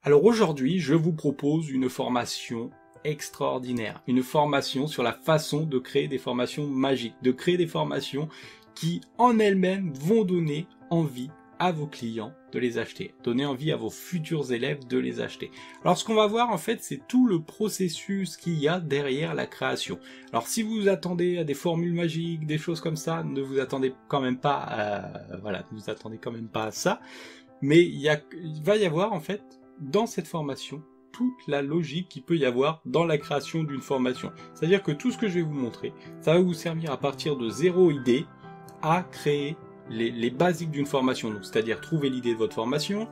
Alors aujourd'hui, je vous propose une formation extraordinaire, une formation sur la façon de créer des formations magiques, de créer des formations qui en elles-mêmes vont donner envie à vos clients de les acheter, donner envie à vos futurs élèves de les acheter. Alors ce qu'on va voir en fait, c'est tout le processus qu'il y a derrière la création. Alors si vous attendez à des formules magiques, des choses comme ça, ne vous attendez quand même pas à, ne vous attendez quand même pas à ça, mais il va y avoir en fait dans cette formation toute la logique qu'il peut y avoir dans la création d'une formation. C'est-à-dire que tout ce que je vais vous montrer, ça va vous servir à partir de zéro idée à créer les basiques d'une formation. Donc, c'est-à-dire trouver l'idée de votre formation,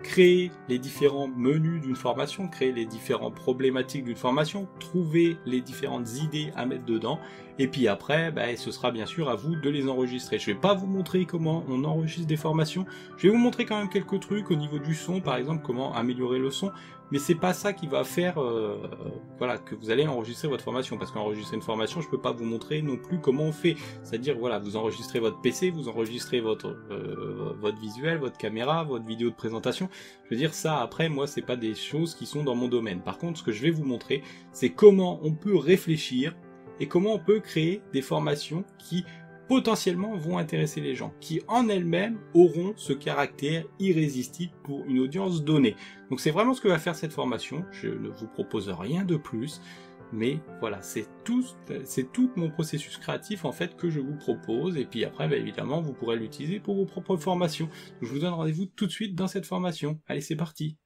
créer les différents menus d'une formation, créer les différentes problématiques d'une formation, trouver les différentes idées à mettre dedans, et puis après, ce sera bien sûr à vous de les enregistrer. Je vais pas vous montrer comment on enregistre des formations, je vais vous montrer quand même quelques trucs au niveau du son, par exemple, comment améliorer le son, mais c'est pas ça qui va faire que vous allez enregistrer votre formation, parce qu'enregistrer une formation, je peux pas vous montrer non plus comment on fait. C'est-à-dire, voilà, vous enregistrez votre PC, vous enregistrez votre visuel, votre caméra, votre vidéo de présentation. Je veux dire, ça, après, moi, c'est pas des choses qui sont dans mon domaine. Par contre, ce que je vais vous montrer, c'est comment on peut réfléchir et comment on peut créer des formations qui potentiellement vont intéresser les gens, qui en elles-mêmes auront ce caractère irrésistible pour une audience donnée. Donc c'est vraiment ce que va faire cette formation, je ne vous propose rien de plus, mais voilà, c'est tout mon processus créatif en fait que je vous propose, et puis après évidemment vous pourrez l'utiliser pour vos propres formations. Je vous donne rendez-vous tout de suite dans cette formation. Allez, c'est parti.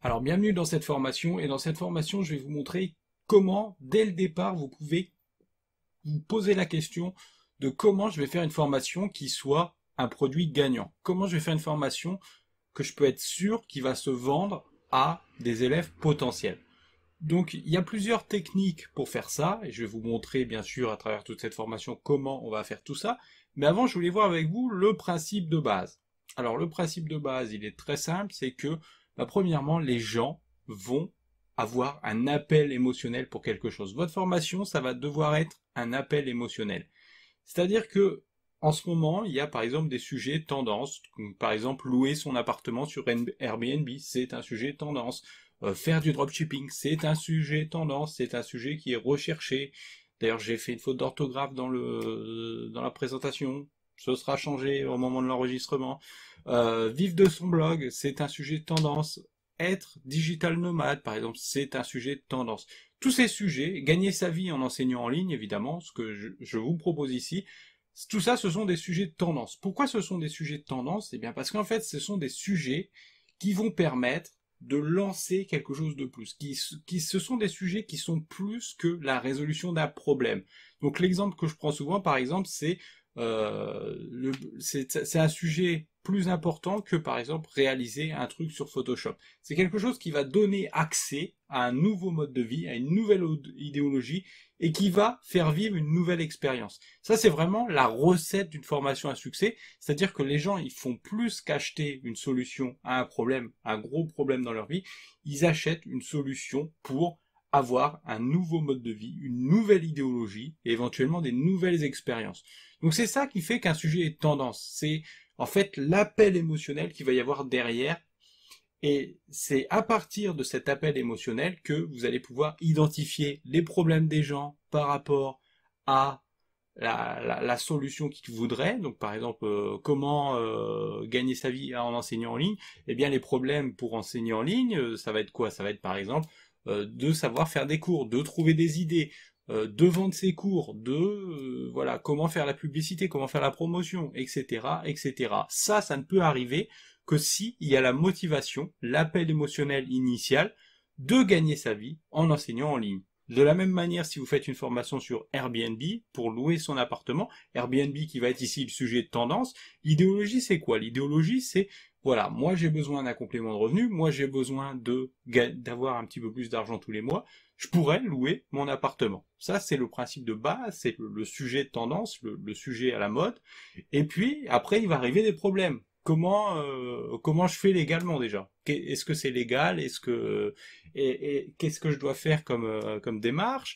Alors bienvenue dans cette formation, et dans cette formation je vais vous montrer comment dès le départ vous pouvez vous poser la question de comment je vais faire une formation qui soit un produit gagnant. Comment je vais faire une formation que je peux être sûr qui va se vendre à des élèves potentiels. Donc il y a plusieurs techniques pour faire ça, et je vais vous montrer bien sûr à travers toute cette formation comment on va faire tout ça, mais avant je voulais voir avec vous le principe de base. Alors le principe de base, il est très simple, c'est que premièrement les gens vont avoir un appel émotionnel pour quelque chose. Votre formation, ça va devoir être un appel émotionnel. C'est-à-dire que en ce moment, il y a par exemple des sujets tendance, comme par exemple louer son appartement sur Airbnb, c'est un sujet tendance. Faire du dropshipping, c'est un sujet tendance, c'est un sujet qui est recherché. D'ailleurs, j'ai fait une faute d'orthographe dans la présentation, ce sera changé au moment de l'enregistrement. Vivre de son blog, c'est un sujet de tendance. Être digital nomade, par exemple, c'est un sujet de tendance. Tous ces sujets, gagner sa vie en enseignant en ligne, évidemment, ce que je vous propose ici, tout ça, ce sont des sujets de tendance. Pourquoi ce sont des sujets de tendance? Eh bien, parce qu'en fait, ce sont des sujets qui vont permettre de lancer quelque chose de plus. Ce sont des sujets qui sont plus que la résolution d'un problème. Donc, l'exemple que je prends souvent, par exemple, c'est un sujet plus important que par exemple réaliser un truc sur Photoshop. C'est quelque chose qui va donner accès à un nouveau mode de vie, à une nouvelle idéologie, et qui va faire vivre une nouvelle expérience. Ça, c'est vraiment la recette d'une formation à succès, c'est-à-dire que les gens, ils font plus qu'acheter une solution à un problème, un gros problème dans leur vie, ils achètent une solution pour avoir un nouveau mode de vie, une nouvelle idéologie, et éventuellement des nouvelles expériences. Donc c'est ça qui fait qu'un sujet est tendance. C'est en fait l'appel émotionnel qu'il va y avoir derrière. Et c'est à partir de cet appel émotionnel que vous allez pouvoir identifier les problèmes des gens par rapport à la solution qu'ils voudraient. Donc par exemple, comment gagner sa vie en enseignant en ligne. Eh bien les problèmes pour enseigner en ligne, ça va être quoi? Ça va être par exemple de savoir faire des cours, de trouver des idées, de vendre ses cours, voilà, comment faire la publicité, comment faire la promotion, etc., etc. Ça ne peut arriver que si il y a la motivation, l'appel émotionnel initial de gagner sa vie en enseignant en ligne. De la même manière, si vous faites une formation sur Airbnb pour louer son appartement, Airbnb qui va être ici le sujet de tendance, l'idéologie c'est quoi? L'idéologie c'est, voilà, moi j'ai besoin d'un complément de revenu, moi j'ai besoin d'avoir un petit peu plus d'argent tous les mois, je pourrais louer mon appartement. Ça c'est le principe de base, c'est le sujet de tendance, le sujet à la mode, et puis après il va arriver des problèmes. Comment je fais légalement déjà? Est-ce que c'est légal? Et qu'est-ce que je dois faire comme démarche?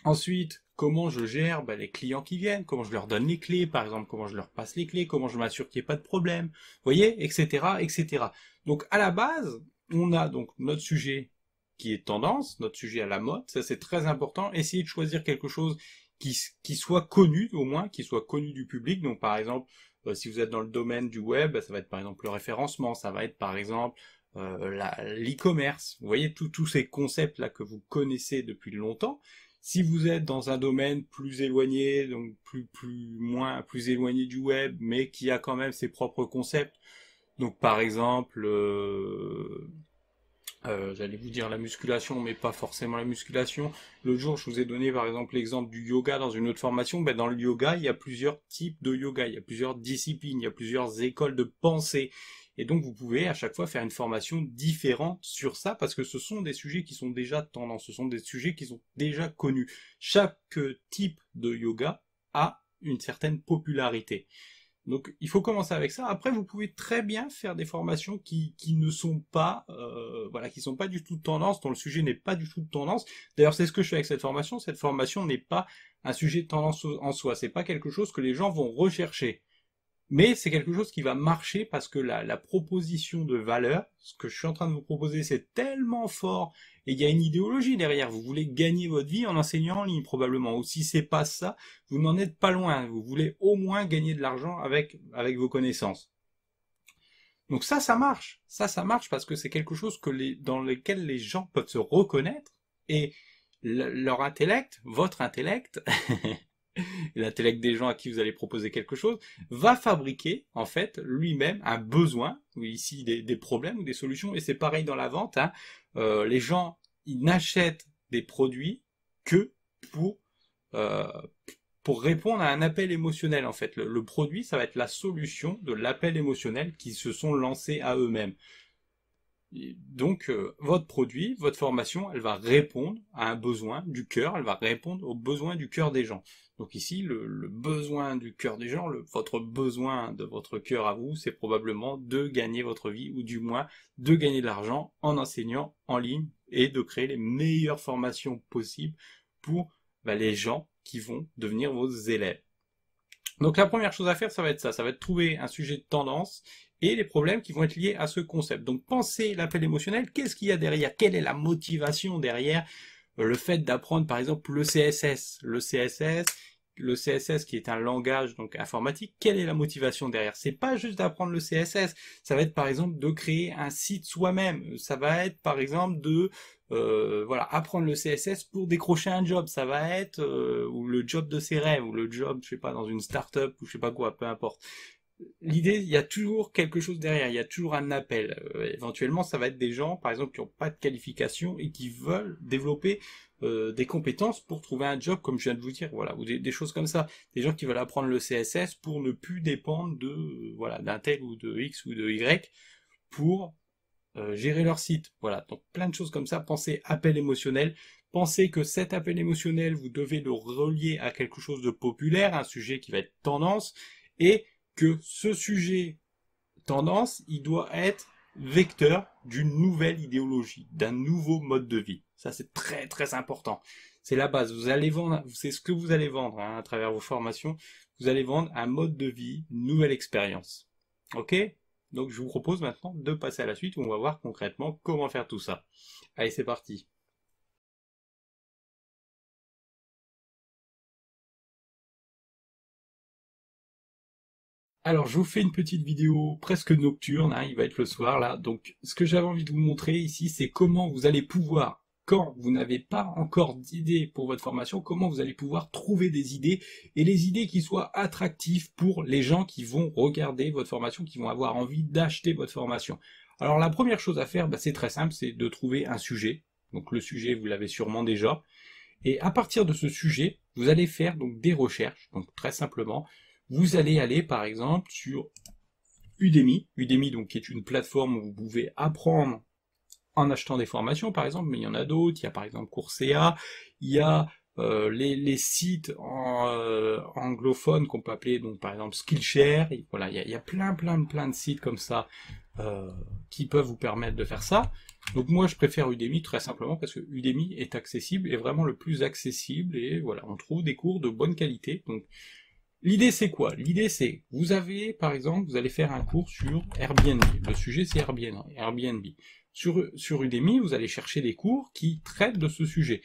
Ensuite, comment je gère les clients qui viennent, comment je leur donne les clés, par exemple, comment je leur passe les clés, comment je m'assure qu'il n'y ait pas de problème, vous voyez, etc., etc. Donc à la base, on a donc notre sujet qui est tendance, notre sujet à la mode, ça c'est très important, essayez de choisir quelque chose qui soit connu, au moins, qui soit connu du public, donc par exemple, si vous êtes dans le domaine du web, ça va être par exemple le référencement, ça va être par exemple l'e-commerce, vous voyez, tous ces concepts-là que vous connaissez depuis longtemps. Si vous êtes dans un domaine plus éloigné, donc plus éloigné du web, mais qui a quand même ses propres concepts, donc par exemple, j'allais vous dire la musculation, mais pas forcément la musculation. L'autre jour, je vous ai donné par exemple l'exemple du yoga dans une autre formation. Ben, dans le yoga, il y a plusieurs types de yoga, il y a plusieurs disciplines, il y a plusieurs écoles de pensée. Et donc vous pouvez à chaque fois faire une formation différente sur ça, parce que ce sont des sujets qui sont déjà tendance, ce sont des sujets qui sont déjà connus. Chaque type de yoga a une certaine popularité. Donc il faut commencer avec ça. Après, vous pouvez très bien faire des formations qui ne sont pas, voilà, qui sont pas du tout de tendance, dont le sujet n'est pas du tout de tendance. D'ailleurs, c'est ce que je fais avec cette formation. Cette formation n'est pas un sujet de tendance en soi. C'est pas quelque chose que les gens vont rechercher. Mais c'est quelque chose qui va marcher parce que la proposition de valeur, ce que je suis en train de vous proposer, c'est tellement fort et il y a une idéologie derrière. Vous voulez gagner votre vie en enseignant en ligne probablement. Ou si c'est pas ça, vous n'en êtes pas loin. Vous voulez au moins gagner de l'argent avec vos connaissances. Donc ça marche. Ça marche parce que c'est quelque chose dans lequel les gens peuvent se reconnaître et leur intellect, votre intellect, l'intellect des gens à qui vous allez proposer quelque chose, va fabriquer, en fait, lui-même un besoin, ou ici des problèmes ou des solutions, et c'est pareil dans la vente, hein. Les gens, ils n'achètent des produits que pour répondre à un appel émotionnel, en fait. Le produit, ça va être la solution de l'appel émotionnel qu'ils se sont lancés à eux-mêmes. Donc, votre produit, votre formation, elle va répondre à un besoin du cœur, elle va répondre aux besoins du cœur des gens. Donc ici, le besoin du cœur des gens, votre besoin de votre cœur à vous, c'est probablement de gagner votre vie, ou du moins de gagner de l'argent en enseignant en ligne et de créer les meilleures formations possibles pour les gens qui vont devenir vos élèves. Donc la première chose à faire, ça va être trouver un sujet de tendance et les problèmes qui vont être liés à ce concept. Donc pensez l'appel émotionnel, qu'est-ce qu'il y a derrière? Quelle est la motivation derrière le fait d'apprendre par exemple le CSS? Le CSS qui est un langage donc informatique, quelle est la motivation derrière? C'est pas juste d'apprendre le CSS, ça va être par exemple de créer un site soi-même, ça va être par exemple de apprendre le CSS pour décrocher un job, ça va être ou le job de ses rêves, ou le job, je sais pas, dans une start-up, ou je sais pas quoi, peu importe. L'idée, il y a toujours quelque chose derrière, il y a toujours un appel. Éventuellement, ça va être des gens, par exemple, qui n'ont pas de qualification et qui veulent développer des compétences pour trouver un job, comme je viens de vous dire, voilà, ou des choses comme ça. Des gens qui veulent apprendre le CSS pour ne plus dépendre d'un tel ou de X ou de Y pour gérer leur site. Voilà, donc plein de choses comme ça. Pensez appel émotionnel. Pensez que cet appel émotionnel, vous devez le relier à quelque chose de populaire, un sujet qui va être tendance, et que ce sujet tendance, il doit être vecteur d'une nouvelle idéologie, d'un nouveau mode de vie. Ça, c'est très très important. C'est la base. Vous allez vendre, c'est ce que vous allez vendre à travers vos formations. Vous allez vendre un mode de vie, une nouvelle expérience. Ok? Donc, je vous propose maintenant de passer à la suite où on va voir concrètement comment faire tout ça. Allez, c'est parti. Alors, je vous fais une petite vidéo presque nocturne, hein, il va être le soir là. Donc, ce que j'avais envie de vous montrer ici, c'est comment vous allez pouvoir, quand vous n'avez pas encore d'idées pour votre formation, comment vous allez pouvoir trouver des idées, et les idées qui soient attractives pour les gens qui vont regarder votre formation, qui vont avoir envie d'acheter votre formation. Alors, la première chose à faire, c'est très simple, c'est de trouver un sujet. Donc, le sujet, vous l'avez sûrement déjà. Et à partir de ce sujet, vous allez faire donc des recherches. Donc, très simplement, vous allez aller par exemple sur Udemy, donc qui est une plateforme où vous pouvez apprendre en achetant des formations par exemple, mais il y en a d'autres, il y a par exemple Coursera, il y a les sites anglophones qu'on peut appeler donc par exemple Skillshare. Et voilà, il y a plein de sites comme ça qui peuvent vous permettre de faire ça. Donc moi je préfère Udemy très simplement parce que Udemy est accessible, est vraiment le plus accessible, et voilà, on trouve des cours de bonne qualité. Donc l'idée c'est quoi? L'idée c'est, vous avez par exemple, vous allez faire un cours sur Airbnb, le sujet c'est Airbnb. Sur Udemy, vous allez chercher des cours qui traitent de ce sujet.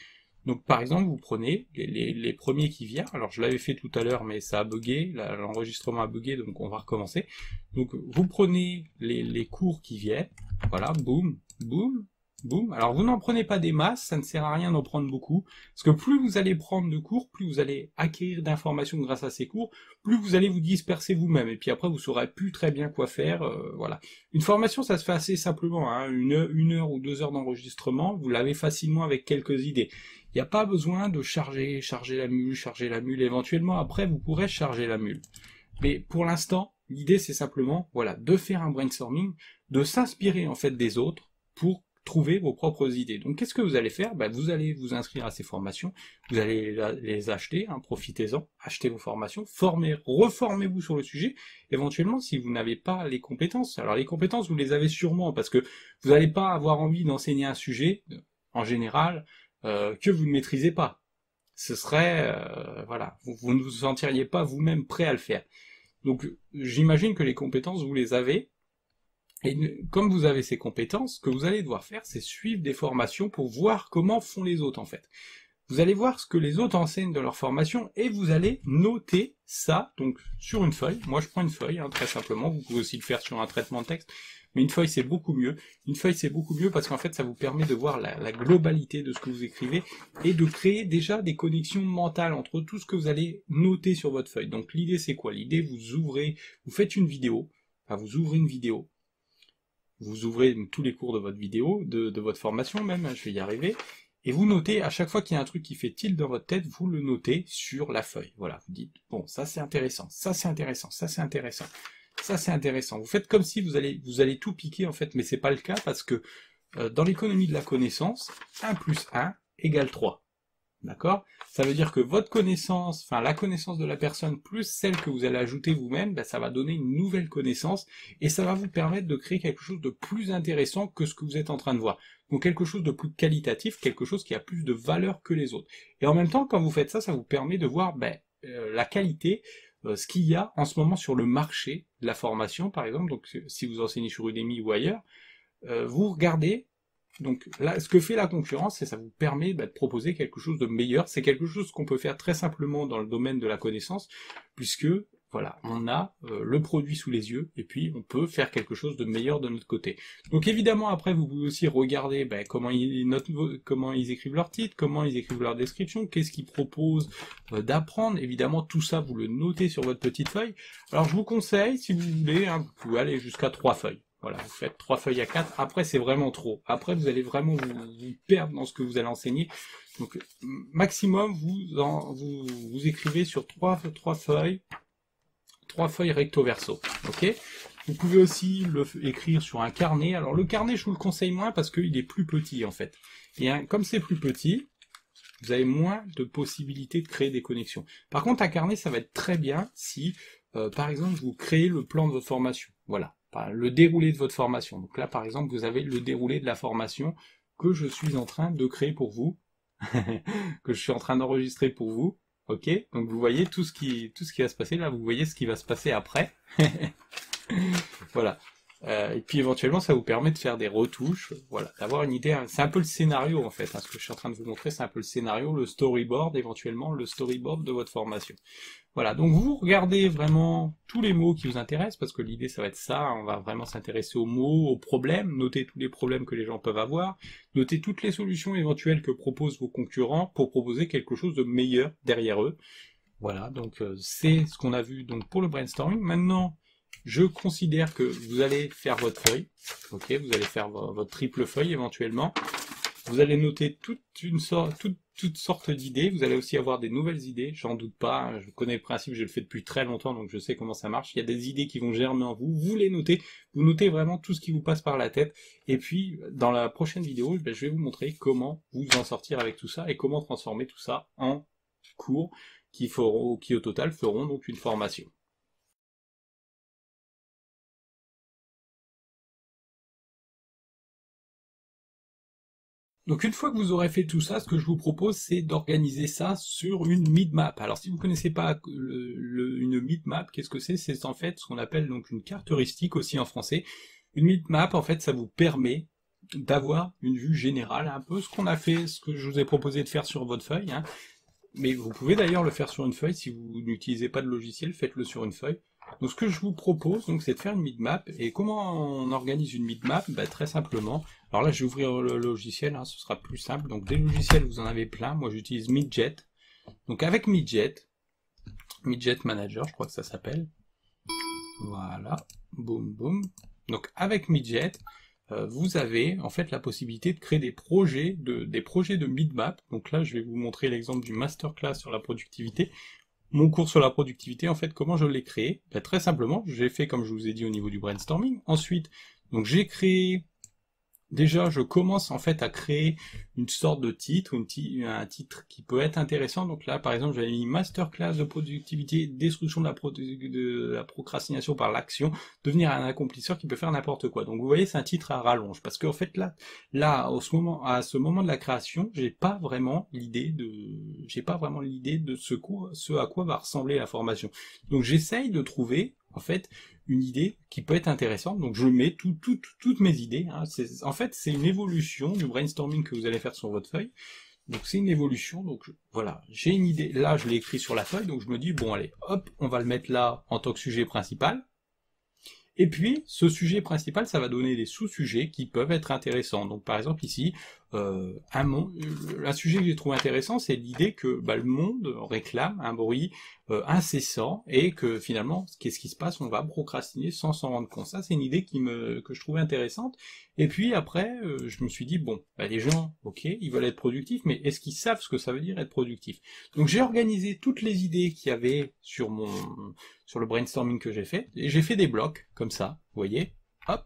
Donc par exemple, vous prenez les premiers qui viennent, alors je l'avais fait tout à l'heure mais ça a bugué, l'enregistrement a bugué, donc on va recommencer. Donc vous prenez les cours qui viennent, voilà, boum, boum, boum. Alors vous n'en prenez pas des masses, ça ne sert à rien d'en prendre beaucoup, parce que plus vous allez prendre de cours, plus vous allez acquérir d'informations grâce à ces cours, plus vous allez vous disperser vous-même, et puis après vous saurez plus très bien quoi faire, voilà. Une formation ça se fait assez simplement, hein, une heure ou 2 heures d'enregistrement, vous l'avez facilement avec quelques idées. Il n'y a pas besoin de charger la mule, éventuellement après vous pourrez charger la mule. Mais pour l'instant, l'idée c'est simplement, voilà, de faire un brainstorming, de s'inspirer en fait des autres pour trouver vos propres idées. Donc qu'est-ce que vous allez faire? Vous allez vous inscrire à ces formations, vous allez les acheter, hein, profitez-en, achetez vos formations, reformez-vous sur le sujet, éventuellement si vous n'avez pas les compétences. Alors les compétences vous les avez sûrement, parce que vous n'allez pas avoir envie d'enseigner un sujet, en général, que vous ne maîtrisez pas. Ce serait, voilà, vous ne vous sentiriez pas vous-même prêt à le faire. Donc j'imagine que les compétences vous les avez, et comme vous avez ces compétences, ce que vous allez devoir faire, c'est suivre des formations pour voir comment font les autres en fait. Vous allez voir ce que les autres enseignent dans leur formation, et vous allez noter ça, donc sur une feuille. Moi je prends une feuille, hein, très simplement, vous pouvez aussi le faire sur un traitement de texte, mais une feuille c'est beaucoup mieux. Une feuille c'est beaucoup mieux parce qu'en fait ça vous permet de voir la globalité de ce que vous écrivez, et de créer déjà des connexions mentales entre tout ce que vous allez noter sur votre feuille. Donc l'idée c'est quoi? L'idée, vous faites une vidéo, enfin vous ouvrez une vidéo, vous ouvrez tous les cours de votre vidéo, de votre formation même, hein, je vais y arriver, et vous notez, à chaque fois qu'il y a un truc qui fait tilt dans votre tête, vous le notez sur la feuille. Voilà, vous dites, bon, ça c'est intéressant, ça c'est intéressant, ça c'est intéressant, ça c'est intéressant. Vous faites comme si vous allez tout piquer en fait, mais c'est pas le cas, parce que dans l'économie de la connaissance, 1 plus 1 égale 3. D'accord? Ça veut dire que votre connaissance, enfin la connaissance de la personne plus celle que vous allez ajouter vous-même, ça va donner une nouvelle connaissance, et ça va vous permettre de créer quelque chose de plus intéressant que ce que vous êtes en train de voir. Donc quelque chose de plus qualitatif, quelque chose qui a plus de valeur que les autres. Et en même temps, quand vous faites ça, ça vous permet de voir la qualité, ce qu'il y a en ce moment sur le marché de la formation, par exemple. Donc si vous enseignez sur Udemy ou ailleurs, vous regardez. Donc là, ce que fait la concurrence, c'est ça vous permet de proposer quelque chose de meilleur. C'est quelque chose qu'on peut faire très simplement dans le domaine de la connaissance, puisque voilà, on a le produit sous les yeux, et puis on peut faire quelque chose de meilleur de notre côté. Donc évidemment, après, vous pouvez aussi regarder comment ils écrivent leur titre, comment ils écrivent leur description, qu'est-ce qu'ils proposent d'apprendre. Évidemment, tout ça, vous le notez sur votre petite feuille. Alors je vous conseille, si vous voulez, hein, vous pouvez aller jusqu'à 3 feuilles. Voilà, vous faites 3 feuilles à 4, après c'est vraiment trop. Après vous allez vraiment vous perdre dans ce que vous allez enseigner. Donc maximum vous écrivez sur 3 feuilles, 3 feuilles recto verso. Ok? Vous pouvez aussi écrire sur un carnet. Alors le carnet je vous le conseille moins parce qu'il est plus petit en fait. Et comme c'est plus petit, vous avez moins de possibilités de créer des connexions. Par contre un carnet ça va être très bien si par exemple vous créez le plan de votre formation. Voilà. Le déroulé de votre formation. Donc là, par exemple, vous avez le déroulé de la formation que je suis en train de créer pour vous, que je suis en train d'enregistrer pour vous. Ok? Donc vous voyez tout ce qui va se passer là. Vous voyez ce qui va se passer après. Voilà. Et puis éventuellement, ça vous permet de faire des retouches. Voilà, d'avoir une idée. C'est un peu le scénario en fait. Hein, ce que je suis en train de vous montrer, c'est un peu le scénario, le storyboard, éventuellement le storyboard de votre formation. Voilà, donc vous regardez vraiment tous les mots qui vous intéressent, parce que l'idée ça va être ça, on va vraiment s'intéresser aux mots, aux problèmes, noter tous les problèmes que les gens peuvent avoir, noter toutes les solutions éventuelles que proposent vos concurrents pour proposer quelque chose de meilleur derrière eux. Voilà, donc c'est ce qu'on a vu donc pour le brainstorming. Maintenant, je considère que vous allez faire votre feuille, ok, vous allez faire votre triple feuille éventuellement. Vous allez noter toutes sortes d'idées, vous allez aussi avoir des nouvelles idées, j'en doute pas, hein, je connais le principe, je le fais depuis très longtemps, donc je sais comment ça marche. Il y a des idées qui vont germer en vous, vous les notez, vous notez vraiment tout ce qui vous passe par la tête, et puis dans la prochaine vidéo, je vais vous montrer comment vous en sortir avec tout ça, et comment transformer tout ça en cours qui au total feront donc une formation. Donc une fois que vous aurez fait tout ça, ce que je vous propose, c'est d'organiser ça sur une Mindmap. Alors si vous ne connaissez pas une Mindmap, qu'est-ce que c'est? C'est en fait ce qu'on appelle donc une carte heuristique aussi en français. Une Mindmap, en fait, ça vous permet d'avoir une vue générale, un peu ce qu'on a fait, ce que je vous ai proposé de faire sur votre feuille, hein. Mais vous pouvez d'ailleurs le faire sur une feuille, si vous n'utilisez pas de logiciel, faites-le sur une feuille. Donc ce que je vous propose, donc, c'est de faire une Mindmap. Et comment on organise une Mindmap? Bah, très simplement. Alors là, je vais ouvrir le logiciel, hein, ce sera plus simple. Donc des logiciels, vous en avez plein. Moi, j'utilise Midjet. Donc avec Midjet Manager, je crois que ça s'appelle. Voilà. Boum, boum. Donc avec Midjet, vous avez en fait la possibilité de créer des projets de Mindmap. Donc là, je vais vous montrer l'exemple du masterclass sur la productivité. Mon cours sur la productivité, en fait, comment je l'ai créé? Ben, très simplement, j'ai fait comme je vous ai dit au niveau du brainstorming. Ensuite, donc j'ai créé, déjà je commence en fait à créer une sorte de titre, un titre qui peut être intéressant. Donc là, par exemple, j'avais mis masterclass de productivité, destruction de la procrastination par l'action, devenir un accomplisseur qui peut faire n'importe quoi. Donc vous voyez, c'est un titre à rallonge, parce qu'en fait là, à ce moment de la création, j'ai pas vraiment l'idée de ce à quoi va ressembler la formation. Donc j'essaye de trouver en fait une idée qui peut être intéressante, donc je mets toutes mes idées, hein. En fait c'est une évolution du brainstorming que vous allez faire sur votre feuille, donc c'est une évolution, donc voilà, j'ai une idée, là je l'ai écrit sur la feuille, donc je me dis bon allez, hop, on va le mettre là en tant que sujet principal, et puis ce sujet principal, ça va donner des sous-sujets qui peuvent être intéressants. Donc par exemple ici, un sujet que j'ai trouvé intéressant, c'est l'idée que le monde réclame un bruit incessant et que finalement, qu'est-ce qui se passe? On va procrastiner sans s'en rendre compte. Ça, c'est une idée que je trouvais intéressante. Et puis après, je me suis dit bon, les gens, ok, ils veulent être productifs, mais est-ce qu'ils savent ce que ça veut dire être productif? Donc j'ai organisé toutes les idées qu'il y avait sur le brainstorming que j'ai fait, et j'ai fait des blocs comme ça, vous voyez, hop.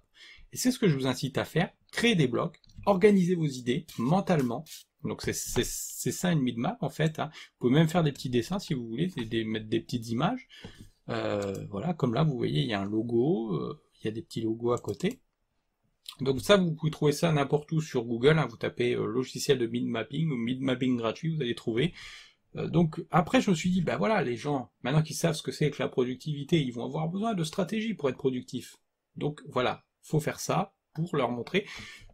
Et c'est ce que je vous incite à faire, créer des blocs, organiser vos idées mentalement. Donc c'est ça une Mindmap en fait, hein. Vous pouvez même faire des petits dessins si vous voulez, mettre des petites images. Voilà, comme là vous voyez, il y a un logo, il y a des petits logos à côté. Donc ça, vous pouvez trouver ça n'importe où sur Google, hein. Vous tapez logiciel de Mindmapping ou Mindmapping gratuit, vous allez trouver. Donc après je me suis dit, voilà, les gens, maintenant qu'ils savent ce que c'est que la productivité, ils vont avoir besoin de stratégies pour être productifs. Donc voilà, faut faire ça pour leur montrer.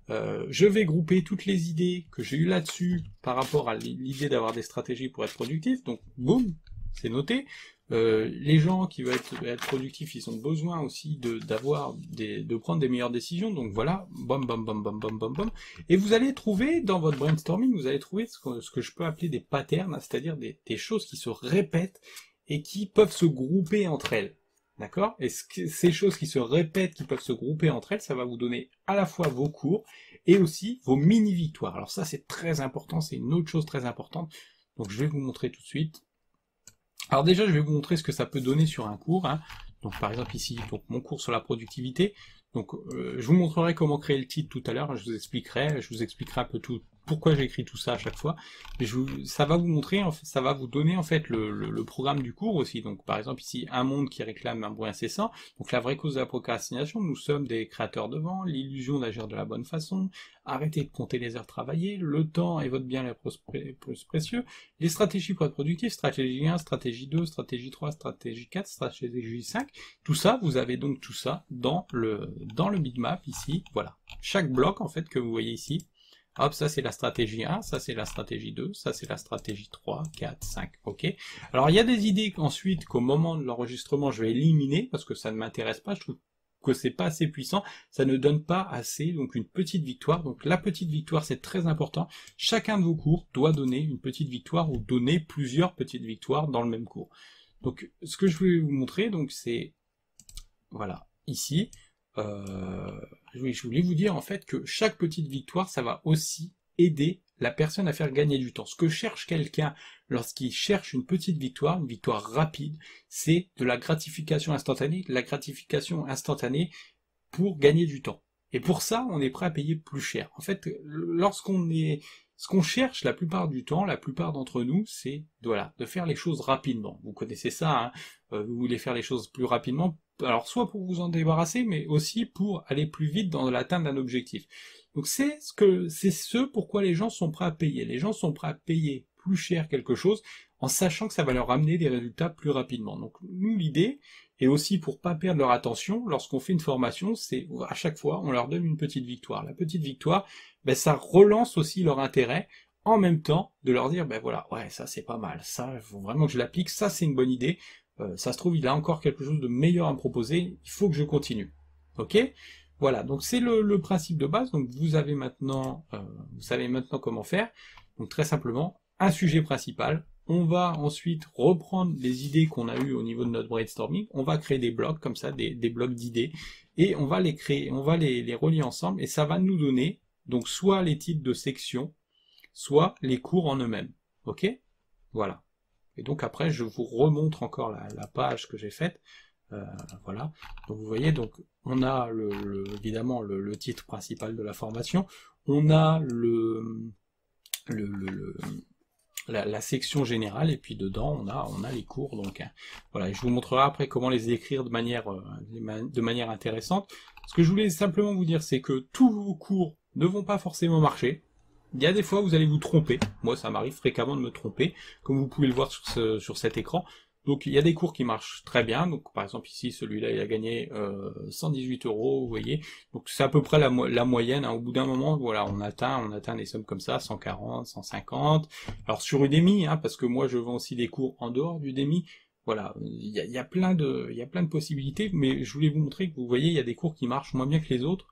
Je vais grouper toutes les idées que j'ai eues là-dessus par rapport à l'idée d'avoir des stratégies pour être productif. Donc boum, c'est noté. Les gens qui veulent être productifs, ils ont besoin aussi de prendre des meilleures décisions. Donc voilà, bam bam bam bam bam bam bam. Et vous allez trouver dans votre brainstorming, vous allez trouver ce que je peux appeler des patterns, c'est-à-dire des choses qui se répètent et qui peuvent se grouper entre elles. D'accord? Et ces choses qui se répètent, qui peuvent se grouper entre elles, ça va vous donner à la fois vos cours et aussi vos mini-victoires. Alors ça, c'est très important, c'est une autre chose très importante. Donc je vais vous montrer tout de suite. Alors déjà, je vais vous montrer ce que ça peut donner sur un cours, hein. Donc par exemple ici, donc mon cours sur la productivité. Donc je vous montrerai comment créer le titre tout à l'heure, je vous expliquerai un peu tout, pourquoi j'écris tout ça à chaque fois. Mais ça va vous montrer, ça va vous donner en fait le programme du cours aussi. Donc par exemple ici, un monde qui réclame un bruit incessant. Donc la vraie cause de la procrastination, nous sommes des créateurs de vent, l'illusion d'agir de la bonne façon, arrêtez de compter les heures travaillées, le temps est votre bien le plus précieux, les stratégies pour être productif, stratégie 1, stratégie 2, stratégie 3, stratégie 4, stratégie 5, tout ça, vous avez donc tout ça dans le Mindmap ici, voilà. Chaque bloc en fait que vous voyez ici, hop, ça c'est la stratégie 1, ça c'est la stratégie 2, ça c'est la stratégie 3, 4, 5, ok. Alors il y a des idées ensuite qu'au moment de l'enregistrement je vais éliminer parce que ça ne m'intéresse pas, je trouve que c'est pas assez puissant, ça ne donne pas assez, donc une petite victoire. Donc la petite victoire c'est très important, chacun de vos cours doit donner une petite victoire ou donner plusieurs petites victoires dans le même cours. Donc ce que je vais vous montrer, donc c'est, voilà, ici, je voulais vous dire en fait que chaque petite victoire, ça va aussi aider la personne à faire gagner du temps. Ce que cherche quelqu'un lorsqu'il cherche une petite victoire, une victoire rapide, c'est de la gratification instantanée pour gagner du temps. Et pour ça, on est prêt à payer plus cher. En fait, ce qu'on cherche la plupart du temps, la plupart d'entre nous, c'est voilà, de faire les choses rapidement. Vous connaissez ça, hein, vous voulez faire les choses plus rapidement, alors soit pour vous en débarrasser, mais aussi pour aller plus vite dans l'atteinte d'un objectif. Donc c'est ce pourquoi les gens sont prêts à payer. Les gens sont prêts à payer plus cher quelque chose en sachant que ça va leur ramener des résultats plus rapidement. Donc nous, l'idée, et aussi pour pas perdre leur attention, lorsqu'on fait une formation, c'est à chaque fois, on leur donne une petite victoire. La petite victoire, ben, ça relance aussi leur intérêt, en même temps de leur dire, ben voilà, ouais, ça c'est pas mal, ça, il faut vraiment que je l'applique, ça c'est une bonne idée, ça se trouve, il a encore quelque chose de meilleur à me proposer, il faut que je continue. Ok? Voilà, donc c'est le principe de base, donc vous savez maintenant comment faire. Donc très simplement, un sujet principal, on va ensuite reprendre les idées qu'on a eues au niveau de notre brainstorming, on va créer des blocs comme ça, des blocs d'idées, et on va les créer, on va les relier ensemble, et ça va nous donner donc soit les titres de section, soit les cours en eux-mêmes. Ok? Voilà. Et donc après, je vous remontre encore la page que j'ai faite. Voilà. Donc vous voyez, donc on a évidemment le titre principal de la formation, on a la section générale, et puis dedans on a les cours. Donc hein. Voilà, et je vous montrerai après comment les écrire de manière intéressante. Ce que je voulais simplement vous dire, c'est que tous vos cours ne vont pas forcément marcher. Il y a des fois où vous allez vous tromper. Moi, ça m'arrive fréquemment de me tromper, comme vous pouvez le voir sur cet écran. Donc, il y a des cours qui marchent très bien. Donc, par exemple, ici, celui-là, il a gagné 118 €, vous voyez. Donc, c'est à peu près la moyenne. Hein. Au bout d'un moment, voilà, on atteint des sommes comme ça, 140, 150. Alors, sur Udemy, hein, parce que moi, je vends aussi des cours en dehors d'Udemy. Voilà, il y a plein de possibilités, mais je voulais vous montrer que vous voyez, il y a des cours qui marchent moins bien que les autres.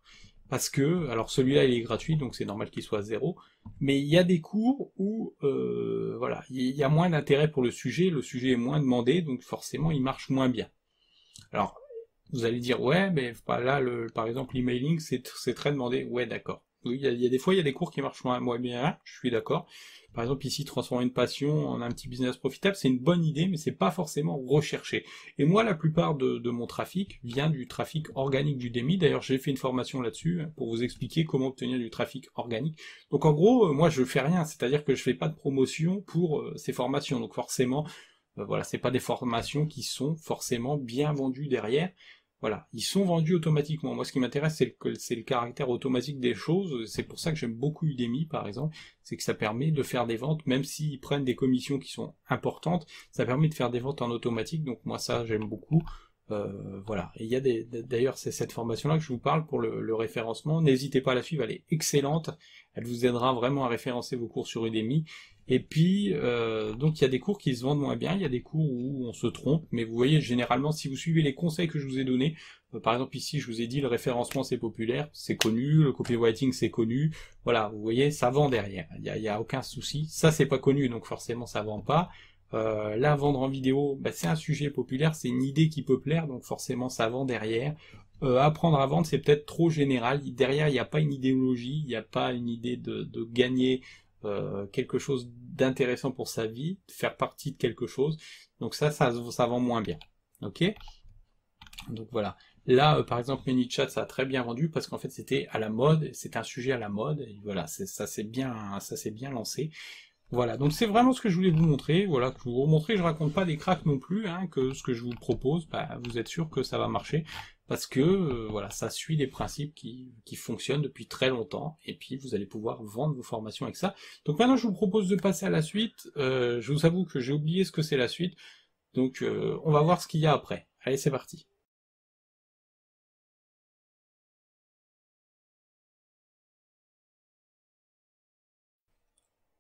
Parce que, alors celui-là il est gratuit, donc c'est normal qu'il soit 0, mais il y a des cours où, voilà, il y a moins d'intérêt pour le sujet est moins demandé, donc forcément il marche moins bien. Alors, vous allez dire, ouais, mais là, par exemple, l'emailing, c'est très demandé, ouais, d'accord. Oui, il y a des fois, il y a des cours qui marchent moins bien, je suis d'accord. Par exemple, ici, transformer une passion en un petit business profitable, c'est une bonne idée, mais c'est pas forcément recherché. Et moi, la plupart de mon trafic vient du trafic organique d'Udemy. D'ailleurs, j'ai fait une formation là-dessus, hein, pour vous expliquer comment obtenir du trafic organique. Donc, en gros, moi, je fais rien, c'est-à-dire que je fais pas de promotion pour ces formations. Donc, forcément, voilà, c'est pas des formations qui sont forcément bien vendues derrière. Voilà, ils sont vendus automatiquement. Moi, ce qui m'intéresse, c'est le caractère automatique des choses. C'est pour ça que j'aime beaucoup Udemy, par exemple. C'est que ça permet de faire des ventes, même s'ils prennent des commissions qui sont importantes, ça permet de faire des ventes en automatique. Donc moi, ça, j'aime beaucoup. Voilà. Et il y a d'ailleurs, c'est cette formation-là que je vous parle pour le référencement. N'hésitez pas à la suivre, elle est excellente. Elle vous aidera vraiment à référencer vos cours sur Udemy. Et puis, donc il y a des cours qui se vendent moins bien, il y a des cours où on se trompe, mais vous voyez, généralement, si vous suivez les conseils que je vous ai donnés, par exemple ici, je vous ai dit, le référencement c'est populaire, c'est connu, le copywriting c'est connu, voilà, vous voyez, ça vend derrière, il y a aucun souci. Ça c'est pas connu, donc forcément ça vend pas. Là, vendre en vidéo, bah, c'est un sujet populaire, c'est une idée qui peut plaire, donc forcément ça vend derrière. Apprendre à vendre, c'est peut-être trop général. Derrière, il n'y a pas une idéologie, il n'y a pas une idée de gagner quelque chose d'intéressant pour sa vie, de faire partie de quelque chose. Donc ça vend moins bien. Ok? Donc voilà. Là, par exemple, ManyChat, ça a très bien vendu parce qu'en fait, c'était à la mode, c'est un sujet à la mode. Et voilà, ça s'est bien lancé. Voilà, donc c'est vraiment ce que je voulais vous montrer, voilà, que je vous remontrer, je raconte pas des cracks non plus, hein, que ce que je vous propose, bah, vous êtes sûr que ça va marcher, parce que, voilà, ça suit des principes qui fonctionnent depuis très longtemps, et puis vous allez pouvoir vendre vos formations avec ça. Donc maintenant je vous propose de passer à la suite, je vous avoue que j'ai oublié ce que c'est la suite, donc on va voir ce qu'il y a après. Allez, c'est parti.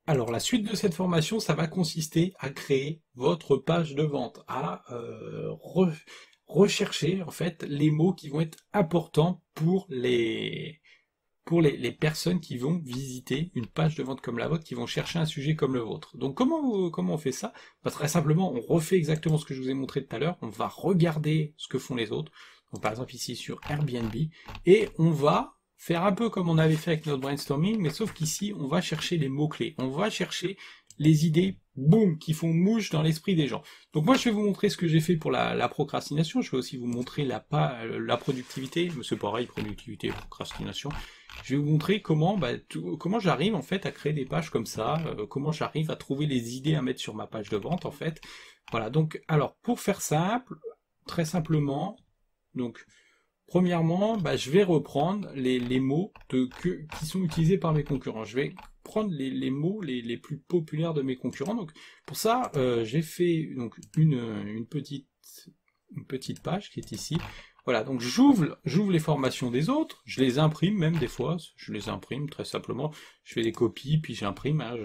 Alors la suite de cette formation, ça va consister à créer votre page de vente, à rechercher en fait les mots qui vont être importants pour les personnes qui vont visiter une page de vente comme la vôtre, qui vont chercher un sujet comme le vôtre. Donc comment on fait ça? Bah, très simplement, on refait exactement ce que je vous ai montré tout à l'heure, on va regarder ce que font les autres, donc par exemple ici sur Airbnb, et on va faire un peu comme on avait fait avec notre brainstorming, mais sauf qu'ici, on va chercher les mots-clés. On va chercher les idées, boum, qui font mouche dans l'esprit des gens. Donc moi, je vais vous montrer ce que j'ai fait pour la procrastination. Je vais aussi vous montrer la productivité. C'est pareil, productivité, procrastination. Je vais vous montrer comment, comment j'arrive en fait à créer des pages comme ça, comment j'arrive à trouver les idées à mettre sur ma page de vente en fait. Voilà. Donc, alors pour faire simple, très simplement, donc premièrement, je vais reprendre les mots qui sont utilisés par mes concurrents. Je vais prendre les mots les plus populaires de mes concurrents. Donc pour ça, j'ai fait donc une petite page qui est ici. Voilà, donc j'ouvre les formations des autres, je les imprime même des fois, je les imprime très simplement, je fais des copies, puis j'imprime, hein,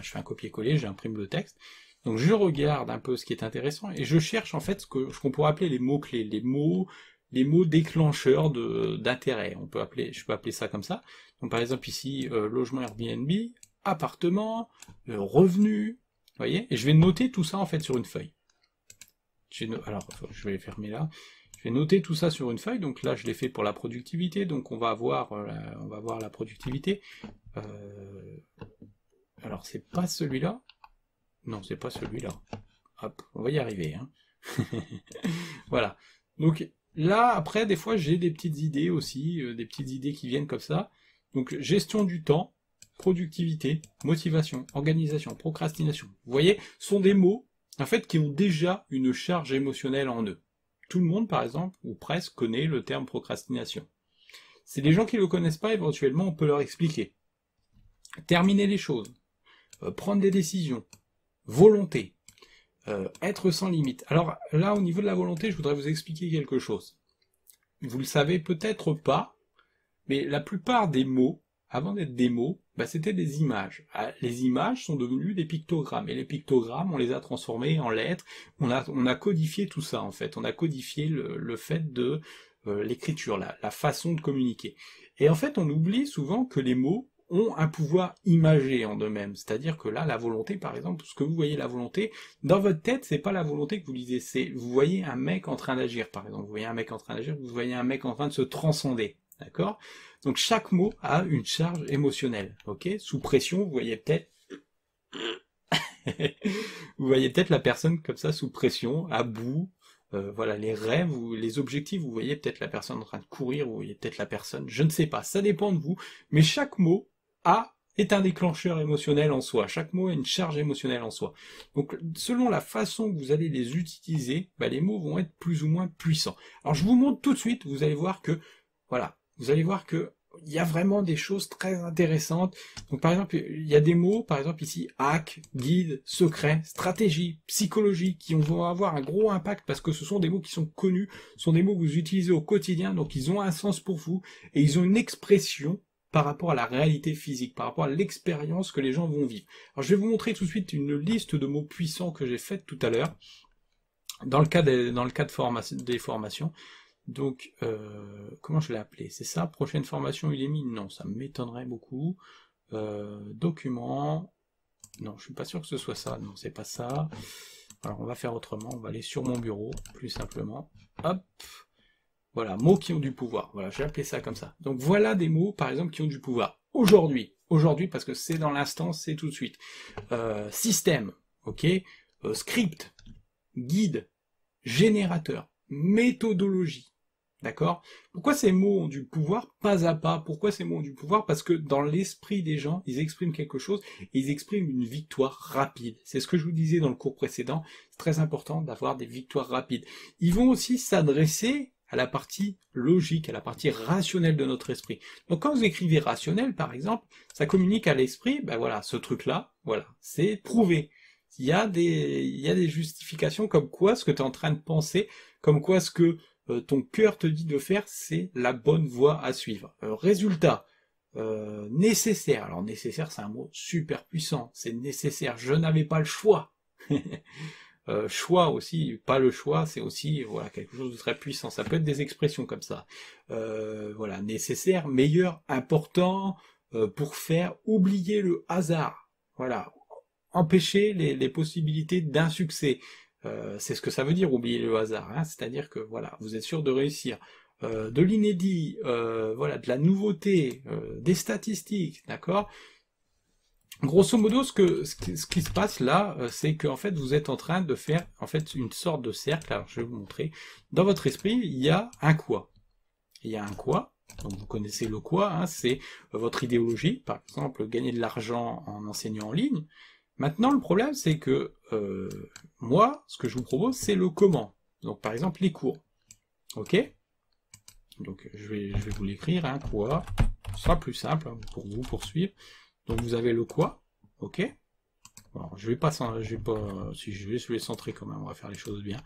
je fais un copier-coller, j'imprime le texte. Donc je regarde un peu ce qui est intéressant, et je cherche en fait ce qu'on pourrait appeler les mots-clés, les mots déclencheurs d'intérêt. Je peux appeler ça comme ça. Donc par exemple ici, logement Airbnb, appartement, revenu, vous voyez, et je vais noter tout ça en fait sur une feuille. Alors, je vais fermer là. Je vais noter tout ça sur une feuille. Donc là, je l'ai fait pour la productivité. Donc on va voir la productivité. Alors c'est pas celui-là. Non, c'est pas celui-là. Hop, on va y arriver. Hein. Voilà. Donc là, après, des fois, j'ai des petites idées aussi, des petites idées qui viennent comme ça. Donc gestion du temps, productivité, motivation, organisation, procrastination. Vous voyez, sont des mots en fait qui ont déjà une charge émotionnelle en eux. Tout le monde, par exemple, ou presque, connaît le terme procrastination. C'est des gens qui ne le connaissent pas, éventuellement, on peut leur expliquer. Terminer les choses, prendre des décisions, volonté, être sans limite. Alors là, au niveau de la volonté, je voudrais vous expliquer quelque chose. Vous le savez peut-être pas, mais la plupart des mots, avant d'être des mots, c'était des images. Les images sont devenues des pictogrammes, et les pictogrammes, on les a transformés en lettres, on a codifié tout ça en fait, on a codifié le fait de l'écriture, la façon de communiquer. Et en fait, on oublie souvent que les mots ont un pouvoir imagé en eux-mêmes, c'est-à-dire que là, la volonté, par exemple, ce que vous voyez la volonté, dans votre tête, c'est pas la volonté que vous lisez, c'est, vous voyez un mec en train d'agir, par exemple, vous voyez un mec en train d'agir, vous voyez un mec en train de se transcender, d'accord? Donc chaque mot a une charge émotionnelle, ok? Sous pression, vous voyez peut-être vous voyez peut-être la personne comme ça, sous pression, à bout, voilà, les rêves, les objectifs, vous voyez peut-être la personne en train de courir, vous voyez peut-être la personne, je ne sais pas, ça dépend de vous, mais chaque mot est un déclencheur émotionnel en soi, chaque mot a une charge émotionnelle en soi. Donc selon la façon que vous allez les utiliser, les mots vont être plus ou moins puissants. Alors je vous montre tout de suite, vous allez voir que, voilà, vous allez voir que il y a vraiment des choses très intéressantes. Donc par exemple, il y a des mots, par exemple ici, hack, guide, secret, stratégie, psychologie, qui vont avoir un gros impact parce que ce sont des mots qui sont connus, ce sont des mots que vous utilisez au quotidien, donc ils ont un sens pour vous, et ils ont une expression par rapport à la réalité physique, par rapport à l'expérience que les gens vont vivre. Alors je vais vous montrer tout de suite une liste de mots puissants que j'ai faite tout à l'heure, dans le cas des formations. Donc, comment je l'ai appelé? C'est ça, prochaine formation Udemy? Non, ça m'étonnerait beaucoup. Document, non, je suis pas sûr que ce soit ça, non, c'est pas ça. Alors, on va faire autrement, on va aller sur mon bureau, plus simplement. Hop, voilà, mots qui ont du pouvoir, voilà, j'ai appelé ça comme ça. Donc voilà des mots, par exemple, qui ont du pouvoir. Aujourd'hui, parce que c'est dans l'instant, c'est tout de suite. Système, ok, script, guide, générateur, méthodologie. D'accord? Pourquoi ces mots ont du pouvoir pas à pas? Pourquoi ces mots ont du pouvoir? Parce que dans l'esprit des gens, ils expriment quelque chose, et ils expriment une victoire rapide. C'est ce que je vous disais dans le cours précédent, c'est très important d'avoir des victoires rapides. Ils vont aussi s'adresser à la partie logique, à la partie rationnelle de notre esprit. Donc quand vous écrivez rationnel, par exemple, ça communique à l'esprit, voilà, ce truc-là, voilà, c'est prouvé. Il y a des justifications comme quoi ce que tu es en train de penser, comme quoi ce que ton cœur te dit de faire, c'est la bonne voie à suivre. Résultat, nécessaire. Alors nécessaire, c'est un mot super puissant. C'est nécessaire. Je n'avais pas le choix. Choix aussi, pas le choix, c'est aussi voilà quelque chose de très puissant. Ça peut être des expressions comme ça. Voilà, nécessaire, meilleur, important, pour faire oublier le hasard. Voilà, empêcher les possibilités d'un succès. C'est ce que ça veut dire, oublier le hasard, hein, c'est-à-dire que voilà, vous êtes sûr de réussir. De l'inédit, voilà, de la nouveauté, des statistiques, d'accord? Grosso modo, ce qui se passe là, c'est qu'en fait, vous êtes en train de faire en fait une sorte de cercle. Alors, je vais vous montrer. Dans votre esprit, il y a un quoi. Il y a un quoi. Donc, vous connaissez le quoi. Hein, c'est votre idéologie. Par exemple, gagner de l'argent en enseignant en ligne. Maintenant, le problème, c'est que moi, ce que je vous propose, c'est le comment. Donc, par exemple, les cours. Ok? Donc, je vais vous l'écrire. Hein, quoi. Ce sera plus simple hein, pour vous poursuivre. Donc vous avez le quoi, ok. Alors, je vais pas, si je vais centrer quand même, on va faire les choses bien.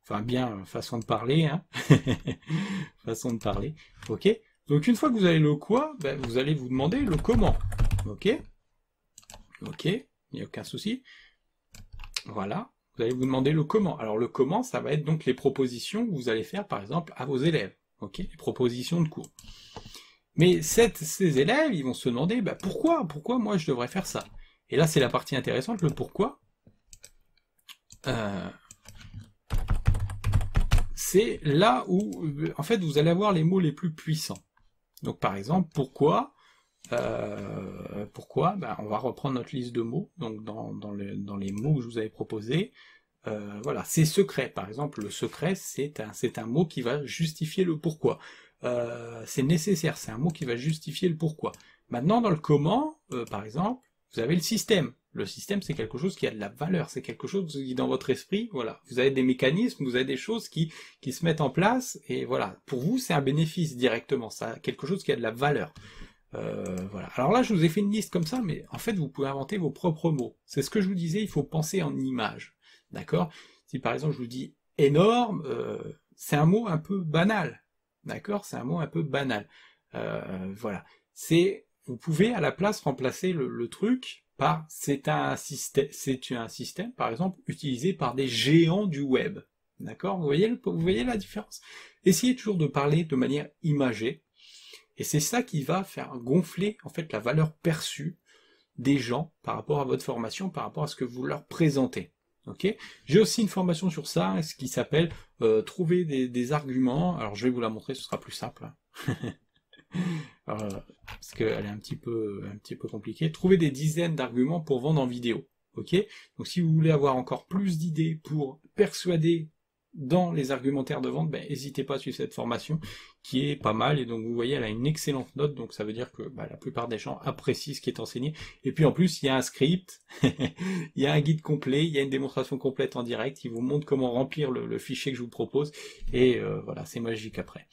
Enfin bien, façon de parler, hein. Façon de parler, ok. Donc une fois que vous avez le quoi, ben, vous allez vous demander le comment, ok. Ok, il n'y a aucun souci. Voilà, vous allez vous demander le comment. Alors le comment, ça va être donc les propositions que vous allez faire par exemple à vos élèves, ok, les propositions de cours. Mais ces élèves, ils vont se demander, bah pourquoi moi je devrais faire ça? Et là, c'est la partie intéressante, le pourquoi. C'est là où, en fait, vous allez avoir les mots les plus puissants. Donc, par exemple, pourquoi, bah, on va reprendre notre liste de mots, donc dans les mots que je vous avais proposés. Voilà, c'est secret. Par exemple, le secret, c'est un mot qui va justifier le pourquoi. C'est nécessaire, c'est un mot qui va justifier le pourquoi. Maintenant, dans le comment, par exemple, vous avez le système. Le système, c'est quelque chose qui a de la valeur, c'est quelque chose qui, dans votre esprit, voilà, vous avez des mécanismes, vous avez des choses qui se mettent en place, et voilà, pour vous, c'est un bénéfice directement, ça, quelque chose qui a de la valeur. Voilà. Alors là, je vous ai fait une liste comme ça, mais en fait, vous pouvez inventer vos propres mots. C'est ce que je vous disais, il faut penser en images. D'accord? Si par exemple je vous dis énorme, c'est un mot un peu banal. D'accord? C'est un mot un peu banal. Voilà. Vous pouvez à la place remplacer le truc par c'est un système, par exemple, utilisé par des géants du web. D'accord? Vous voyez la différence? Essayez toujours de parler de manière imagée, et c'est ça qui va faire gonfler en fait la valeur perçue des gens par rapport à votre formation, par rapport à ce que vous leur présentez. Ok, j'ai aussi une formation sur ça, ce qui s'appelle trouver des arguments. Alors je vais vous la montrer, ce sera plus simple. Parce qu'elle est un petit peu compliquée. Trouver des dizaines d'arguments pour vendre en vidéo. Ok, donc si vous voulez avoir encore plus d'idées pour persuader dans les argumentaires de vente, ben, n'hésitez pas à suivre cette formation qui est pas mal, et donc vous voyez elle a une excellente note, donc ça veut dire que la plupart des gens apprécient ce qui est enseigné, et puis en plus il y a un script, il y a un guide complet, il y a une démonstration complète en direct, il vous montre comment remplir le fichier que je vous propose, et voilà, c'est magique après.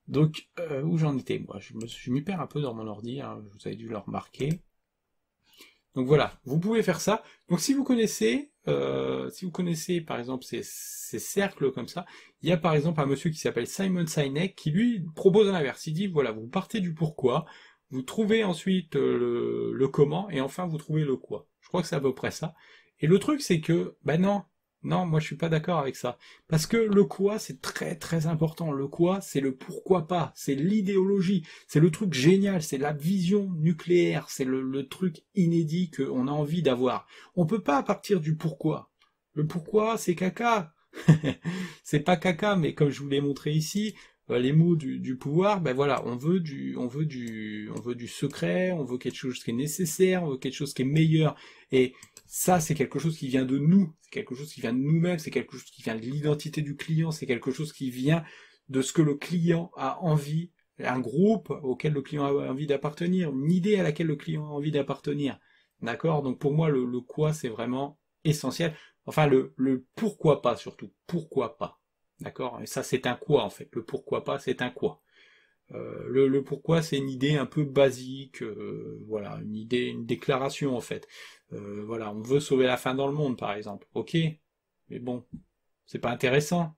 Donc, où j'en étais moi, je m'y perds un peu dans mon ordi, hein, vous avez dû le remarquer. Donc voilà, vous pouvez faire ça. Donc si vous connaissez par exemple ces cercles comme ça, il y a par exemple un monsieur qui s'appelle Simon Sinek qui lui propose l'inverse. Il dit voilà, vous partez du pourquoi, vous trouvez ensuite le comment, et enfin vous trouvez le quoi. Je crois que c'est à peu près ça. Et le truc c'est que, non, moi je suis pas d'accord avec ça. Parce que le quoi, c'est très très important. Le quoi, c'est le pourquoi pas, c'est l'idéologie, c'est le truc génial, c'est la vision nucléaire, c'est le truc inédit qu'on a envie d'avoir. On peut pas partir du pourquoi. Le pourquoi, c'est caca. C'est pas caca, mais comme je vous l'ai montré ici, les mots du pouvoir, ben voilà, on veut du secret, on veut quelque chose qui est nécessaire, on veut quelque chose qui est meilleur. Et ça, c'est quelque chose qui vient de nous, c'est quelque chose qui vient de nous-mêmes, c'est quelque chose qui vient de l'identité du client, c'est quelque chose qui vient de ce que le client a envie, un groupe auquel le client a envie d'appartenir, une idée à laquelle le client a envie d'appartenir. D'accord? Donc pour moi, le quoi, c'est vraiment essentiel. Enfin, le pourquoi pas surtout. Pourquoi pas? D'accord? Et ça, c'est un quoi, en fait. Le pourquoi pas, c'est un quoi. Le pourquoi, c'est une idée un peu basique, voilà, une idée, une déclaration en fait. Voilà, on veut sauver la faim dans le monde, par exemple. Ok, mais bon, c'est pas intéressant.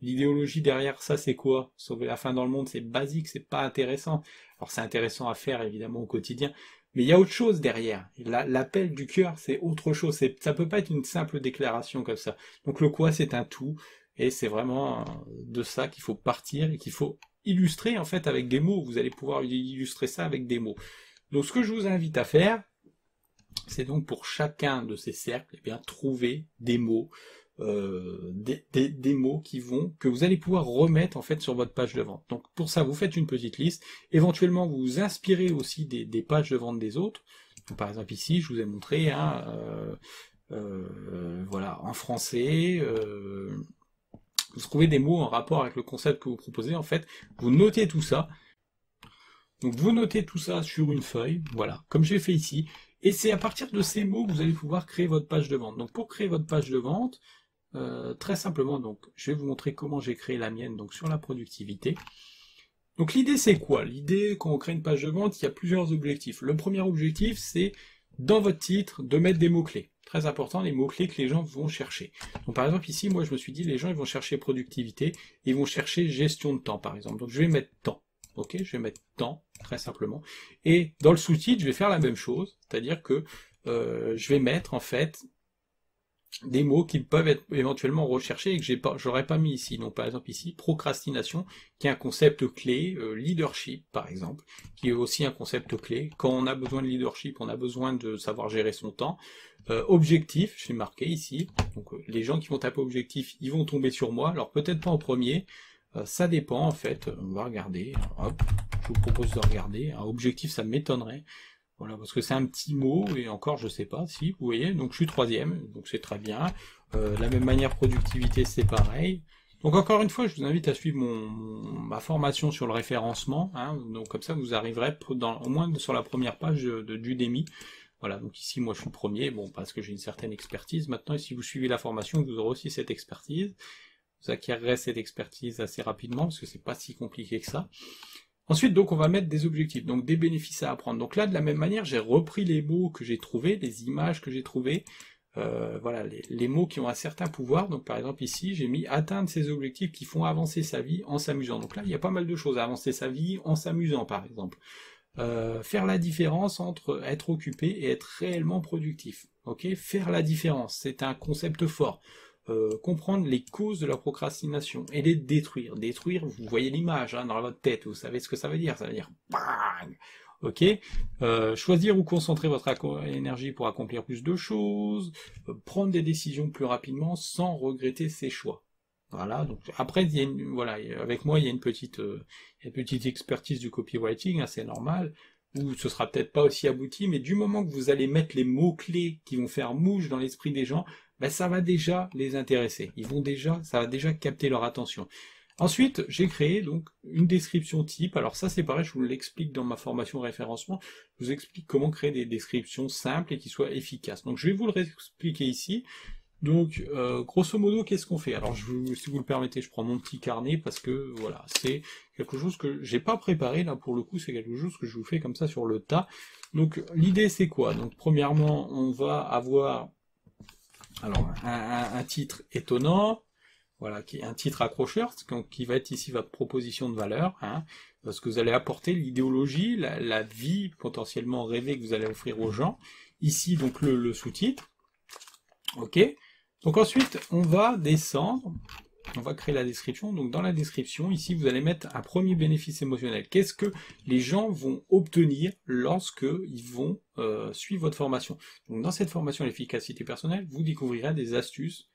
L'idéologie derrière ça, c'est quoi? Sauver la faim dans le monde, c'est basique, c'est pas intéressant. Alors c'est intéressant à faire évidemment au quotidien, mais il y a autre chose derrière. L'appel du cœur, c'est autre chose. Ça peut pas être une simple déclaration comme ça. Donc le quoi, c'est un tout, et c'est vraiment de ça qu'il faut partir et qu'il faut illustrer en fait avec des mots. Vous allez pouvoir illustrer ça avec des mots. Donc ce que je vous invite à faire, c'est donc pour chacun de ces cercles, eh bien, trouver des mots, des mots que vous allez pouvoir remettre en fait sur votre page de vente. Donc pour ça, vous faites une petite liste. Éventuellement, vous vous inspirez aussi des pages de vente des autres. Donc, par exemple ici, je vous ai montré, hein, voilà, en français, vous trouvez des mots en rapport avec le concept que vous proposez, en fait, vous notez tout ça. Donc vous notez tout ça sur une feuille, voilà, comme j'ai fait ici, et c'est à partir de ces mots que vous allez pouvoir créer votre page de vente. Donc pour créer votre page de vente, très simplement, donc je vais vous montrer comment j'ai créé la mienne, donc sur la productivité. Donc l'idée c'est quoi? L'idée quand on crée une page de vente, il y a plusieurs objectifs. Le premier objectif c'est dans votre titre de mettre des mots-clés. Très important, les mots-clés que les gens vont chercher. Donc par exemple ici, moi je me suis dit les gens ils vont chercher productivité, ils vont chercher gestion de temps par exemple. Donc je vais mettre temps. Ok, je vais mettre temps, très simplement. Et dans le sous-titre, je vais faire la même chose, c'est-à-dire que je vais mettre en fait des mots qui peuvent être éventuellement recherchés et que j'aurais pas mis ici. Donc par exemple ici, procrastination, qui est un concept clé, leadership par exemple, qui est aussi un concept clé. Quand on a besoin de leadership, on a besoin de savoir gérer son temps. Objectif, j'ai marqué ici, donc les gens qui vont taper objectif, ils vont tomber sur moi, alors peut-être pas en premier, ça dépend en fait, on va regarder, hop, je vous propose de regarder, un objectif ça m'étonnerait, voilà, parce que c'est un petit mot, et encore je sais pas, si, vous voyez, donc je suis troisième, donc c'est très bien, de la même manière productivité c'est pareil, donc encore une fois je vous invite à suivre ma formation sur le référencement, hein, donc comme ça vous arriverez au moins sur la première page d'Udemy. Voilà, donc ici moi je suis premier, bon parce que j'ai une certaine expertise maintenant, et si vous suivez la formation, vous aurez aussi cette expertise. Vous acquérerez cette expertise assez rapidement, parce que c'est pas si compliqué que ça. Ensuite, donc, on va mettre des objectifs, donc des bénéfices à apprendre. Donc là, de la même manière, j'ai repris les mots que j'ai trouvés, les images que j'ai trouvées, voilà, les mots qui ont un certain pouvoir. Donc par exemple ici, j'ai mis atteindre ses objectifs qui font avancer sa vie en s'amusant. Donc là, il y a pas mal de choses, avancer sa vie en s'amusant par exemple. Faire la différence entre être occupé et être réellement productif. Ok, faire la différence, c'est un concept fort. Comprendre les causes de la procrastination et les détruire. Détruire, vous voyez l'image hein, dans votre tête, vous savez ce que ça veut dire bang. Ok, choisir ou concentrer votre énergie pour accomplir plus de choses, prendre des décisions plus rapidement sans regretter ses choix. Voilà, donc après, il y a voilà, avec moi, il y a une petite expertise du copywriting, hein, c'est normal, ou ce sera peut-être pas aussi abouti, mais du moment que vous allez mettre les mots-clés qui vont faire mouche dans l'esprit des gens, ben ça va déjà les intéresser. Ça va déjà capter leur attention. Ensuite, j'ai créé donc une description type. Alors ça, c'est pareil, je vous l'explique dans ma formation référencement. Je vous explique comment créer des descriptions simples et qui soient efficaces. Donc je vais vous le réexpliquer ici. Donc, grosso modo, qu'est-ce qu'on fait? Alors, si vous le permettez, je prends mon petit carnet parce que, voilà, c'est quelque chose que j'ai pas préparé, là, pour le coup, c'est quelque chose que je vous fais comme ça sur le tas. Donc, l'idée, c'est quoi? Donc, premièrement, on va avoir, alors, un titre étonnant, voilà, qui est un titre accrocheur, qui va être ici votre proposition de valeur, hein, parce que vous allez apporter l'idéologie, la vie potentiellement rêvée que vous allez offrir aux gens. Ici, donc, le sous-titre. Ok? Donc ensuite, on va descendre, on va créer la description. Donc dans la description, ici, vous allez mettre un premier bénéfice émotionnel. Qu'est-ce que les gens vont obtenir lorsque ils vont suivre votre formation? Donc dans cette formation l'efficacité personnelle, vous découvrirez des astuces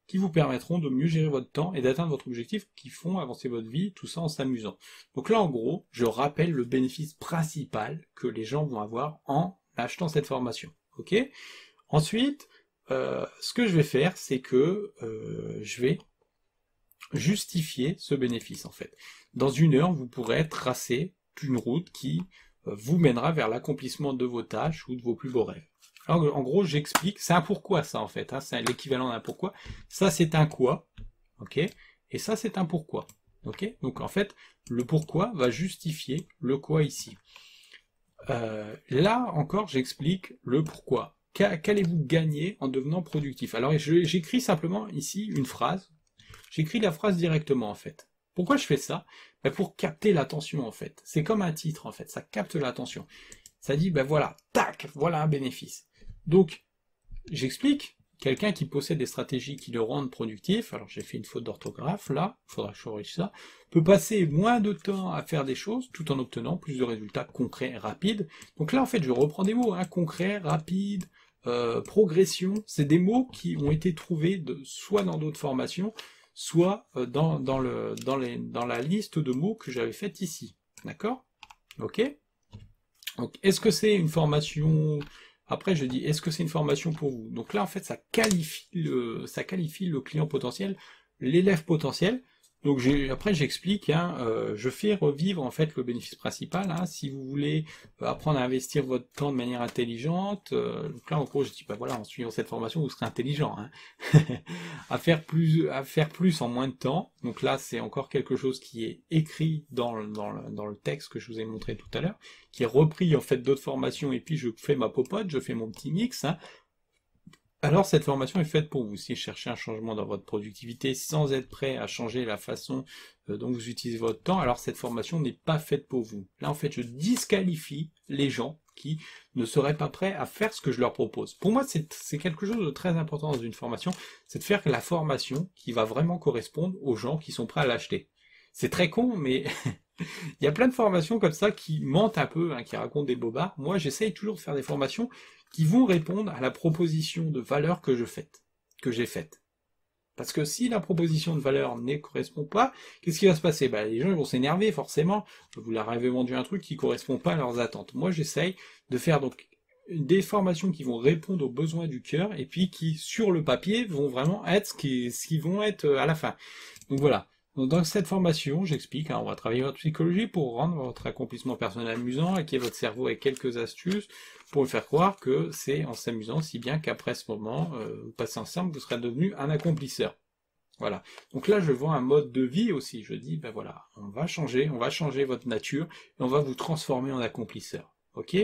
qui vous permettront de mieux gérer votre temps et d'atteindre votre objectif, qui font avancer votre vie, tout ça en s'amusant. Donc là, en gros, je rappelle le bénéfice principal que les gens vont avoir en achetant cette formation. Ok? Ensuite, ce que je vais faire, c'est que je vais justifier ce bénéfice, en fait. Dans 1 heure, vous pourrez tracer une route qui vous mènera vers l'accomplissement de vos tâches ou de vos plus beaux rêves. Alors, en gros, j'explique, c'est un pourquoi, ça, en fait, hein, c'est l'équivalent d'un pourquoi. Ça, c'est un quoi, ok, et ça, c'est un pourquoi, ok. Donc, en fait, le pourquoi va justifier le quoi ici. Là, encore, j'explique le pourquoi. Qu'allez-vous gagner en devenant productif? Alors j'écris simplement ici une phrase, j'écris la phrase directement en fait. Pourquoi je fais ça? Ben, pour capter l'attention en fait. C'est comme un titre en fait, ça capte l'attention. Ça dit, ben voilà, tac, voilà un bénéfice. Donc, j'explique, quelqu'un qui possède des stratégies qui le rendent productif, alors j'ai fait une faute d'orthographe là, il faudra que je corrige ça, peut passer moins de temps à faire des choses tout en obtenant plus de résultats concrets et rapides. Donc là en fait je reprends des mots, hein, concret, rapide, progression, c'est des mots qui ont été trouvés soit dans d'autres formations, soit dans la liste de mots que j'avais faite ici. D'accord? Ok? Donc, est-ce que c'est une formation... Après, je dis, est-ce que c'est une formation pour vous? Donc là, en fait, ça qualifie le client potentiel, l'élève potentiel. Donc après, j'explique, hein, je fais revivre en fait le bénéfice principal. Hein, si vous voulez apprendre à investir votre temps de manière intelligente, donc là, en gros, je dis, bah voilà, en suivant cette formation, vous serez intelligent. Hein, à faire plus en moins de temps. Donc là, c'est encore quelque chose qui est écrit dans le texte que je vous ai montré tout à l'heure, qui est repris en fait d'autres formations, et puis je fais ma popote, je fais mon petit mix. Hein. Alors cette formation est faite pour vous. Si vous cherchez un changement dans votre productivité sans être prêt à changer la façon dont vous utilisez votre temps, alors cette formation n'est pas faite pour vous. Là en fait je disqualifie les gens qui ne seraient pas prêts à faire ce que je leur propose. Pour moi c'est quelque chose de très important dans une formation, c'est de faire la formation qui va vraiment correspondre aux gens qui sont prêts à l'acheter. C'est très con, mais il y a plein de formations comme ça qui mentent un peu, hein, qui racontent des bobards. Moi j'essaye toujours de faire des formations qui vont répondre à la proposition de valeur que j'ai faite. Parce que si la proposition de valeur ne correspond pas, qu'est-ce qui va se passer? Bah, les gens vont s'énerver, forcément. Vous leur avez vendu un truc qui ne correspond pas à leurs attentes. Moi, j'essaye de faire donc des formations qui vont répondre aux besoins du cœur, et puis qui, sur le papier, vont vraiment être ce qui vont être à la fin. Donc voilà. Dans cette formation, j'explique, hein, on va travailler votre psychologie pour rendre votre accomplissement personnel amusant, hacker votre cerveau avec quelques astuces, pour lui faire croire que c'est en s'amusant, si bien qu'après ce moment, vous passez ensemble, vous serez devenu un accomplisseur. Voilà. Donc là, je vois un mode de vie aussi. Je dis, ben voilà, on va changer votre nature, et on va vous transformer en accomplisseur. Ok?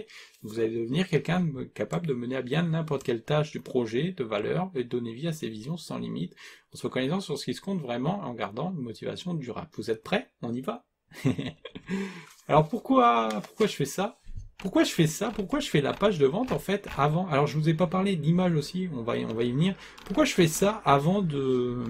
Vous allez devenir quelqu'un capable de mener à bien n'importe quelle tâche du projet, de valeur, et de donner vie à ses visions sans limite, en se focalisant sur ce qui se compte vraiment, en gardant une motivation durable. Vous êtes prêts? On y va? Alors pourquoi je fais ça? Pourquoi je fais la page de vente en fait avant? Alors je vous ai pas parlé d'image aussi, on va y venir. Pourquoi je fais ça avant de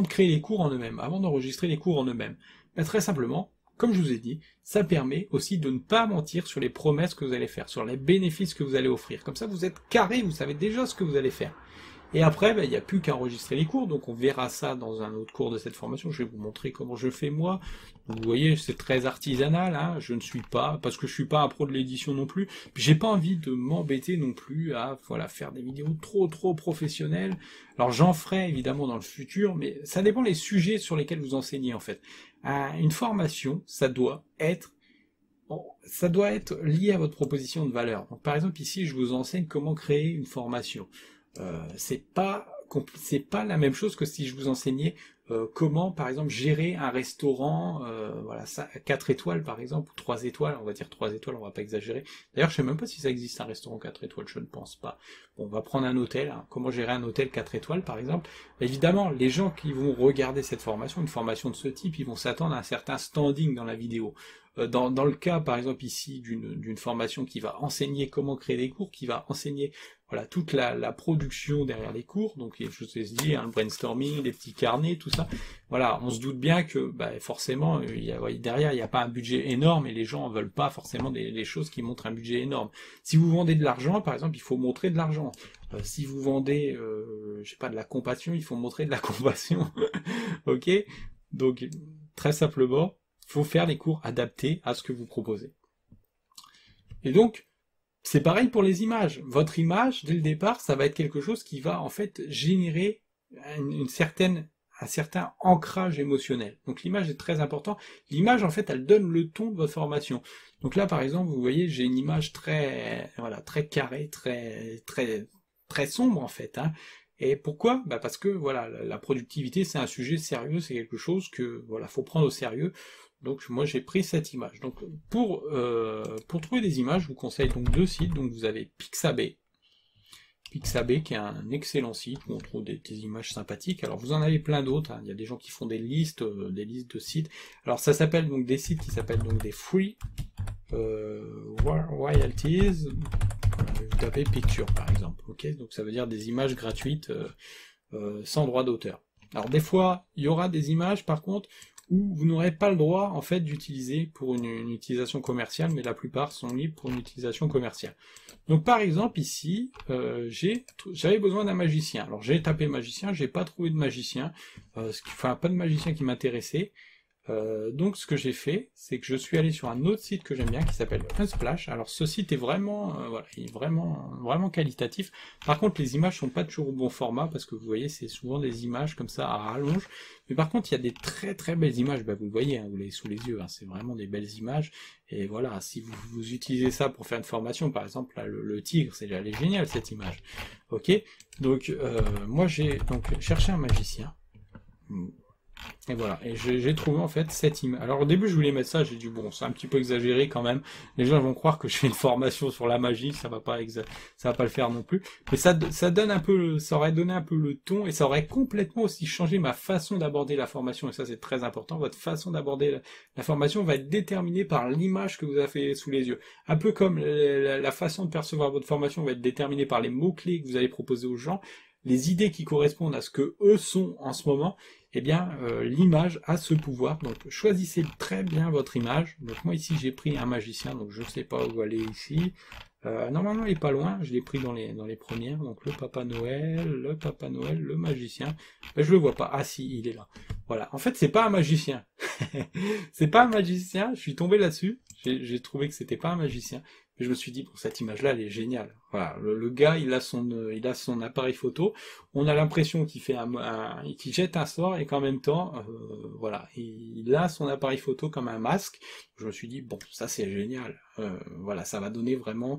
créer les cours en eux-mêmes, avant d'enregistrer les cours en eux-mêmes? Ben, très simplement, comme je vous ai dit, ça permet aussi de ne pas mentir sur les promesses que vous allez faire, sur les bénéfices que vous allez offrir. Comme ça, vous êtes carré, vous savez déjà ce que vous allez faire. Et après, il n'y a plus qu'à enregistrer les cours, donc on verra ça dans un autre cours de cette formation. Je vais vous montrer comment je fais moi. Vous voyez, c'est très artisanal, hein. Je ne suis pas, parce que je suis pas un pro de l'édition non plus, puis j'ai pas envie de m'embêter non plus à faire des vidéos trop professionnelles. Alors j'en ferai évidemment dans le futur, mais ça dépend des sujets sur lesquels vous enseignez en fait. Une formation, ça doit être lié à votre proposition de valeur. Donc, par exemple ici, je vous enseigne comment créer une formation. C'est pas la même chose que si je vous enseignais comment, par exemple, gérer un restaurant, voilà, ça, 4 étoiles par exemple, ou 3 étoiles, on va dire 3 étoiles, on va pas exagérer. D'ailleurs, je sais même pas si ça existe un restaurant 4 étoiles, je ne pense pas. Bon, on va prendre un hôtel, hein. Comment gérer un hôtel 4 étoiles par exemple. Évidemment, les gens qui vont regarder cette formation, une formation de ce type, ils vont s'attendre à un certain standing dans la vidéo. Dans le cas, par exemple, ici, d'une formation qui va enseigner comment créer des cours, qui va enseigner voilà toute la production derrière les cours, donc je vous ai dit, hein, le brainstorming, les petits carnets, tout ça. Voilà, on se doute bien que forcément, derrière, il n'y a pas un budget énorme, et les gens ne veulent pas forcément des choses qui montrent un budget énorme. Si vous vendez de l'argent, par exemple, il faut montrer de l'argent. Si vous vendez, je sais pas, de la compassion, il faut montrer de la compassion. Ok? Donc, très simplement, il faut faire les cours adaptés à ce que vous proposez. Et donc, c'est pareil pour les images. Votre image, dès le départ, ça va être quelque chose qui va en fait générer un certain ancrage émotionnel. Donc l'image est très importante. L'image, en fait, elle donne le ton de votre formation. Donc là, par exemple, vous voyez, j'ai une image très carrée, très sombre en fait. Hein. Et pourquoi? Parce que voilà, la productivité, c'est un sujet sérieux, c'est quelque chose que voilà, faut prendre au sérieux. Donc moi j'ai pris cette image. Donc pour trouver des images, je vous conseille donc 2 sites. Donc vous avez Pixabay qui est un excellent site où on trouve des images sympathiques. Alors vous en avez plein d'autres, hein. Il y a des gens qui font des listes de sites. Alors ça s'appelle donc des sites qui s'appellent donc des free royalties. Vous tapez picture par exemple, ok, donc ça veut dire des images gratuites sans droit d'auteur. Alors des fois il y aura des images par contre où vous n'aurez pas le droit en fait d'utiliser pour une utilisation commerciale, mais la plupart sont libres pour une utilisation commerciale. Donc par exemple ici, j'avais besoin d'un magicien. Alors j'ai tapé magicien, j'ai pas trouvé de magicien, pas de magicien qui m'intéressait. Donc ce que j'ai fait, c'est que je suis allé sur un autre site que j'aime bien qui s'appelle Unsplash. Alors ce site est vraiment, voilà, il est vraiment qualitatif. Par contre, les images sont pas toujours au bon format parce que vous voyez, c'est souvent des images comme ça à rallonge. Mais par contre, il y a des très belles images. Bah, vous le voyez, hein, vous l'avez sous les yeux. Hein, c'est vraiment des belles images. Et voilà, si vous utilisez ça pour faire une formation, par exemple, là, le tigre, elle est géniale cette image. Ok. Donc moi j'ai donc cherché un magicien. Et voilà, et j'ai trouvé en fait cette image. Alors au début je voulais mettre ça, j'ai dit bon c'est un petit peu exagéré quand même, les gens vont croire que je fais une formation sur la magie, ça va pas le faire non plus, mais ça donne un peu, ça aurait donné un peu le ton, et ça aurait complètement aussi changé ma façon d'aborder la formation, et ça c'est très important, votre façon d'aborder la formation va être déterminée par l'image que vous avez sous les yeux. Un peu comme la façon de percevoir votre formation va être déterminée par les mots-clés que vous allez proposer aux gens, les idées qui correspondent à ce que eux sont en ce moment, eh bien l'image a ce pouvoir. Donc choisissez très bien votre image. Donc moi ici j'ai pris un magicien, donc je ne sais pas où aller ici. Normalement il est pas loin, je l'ai pris dans les premières, donc le Papa Noël, le magicien. Ben, je le vois pas. Ah si, il est là. Voilà. En fait c'est pas un magicien. C'est pas un magicien, je suis tombé là-dessus. J'ai trouvé que c'était pas un magicien. Et je me suis dit, bon, cette image-là, elle est géniale. Voilà, le gars, il a son appareil photo. On a l'impression qu'il fait qu'il jette un sort et qu'en même temps, voilà, il a son appareil photo comme un masque. Je me suis dit, bon, ça c'est génial. Voilà, ça va donner vraiment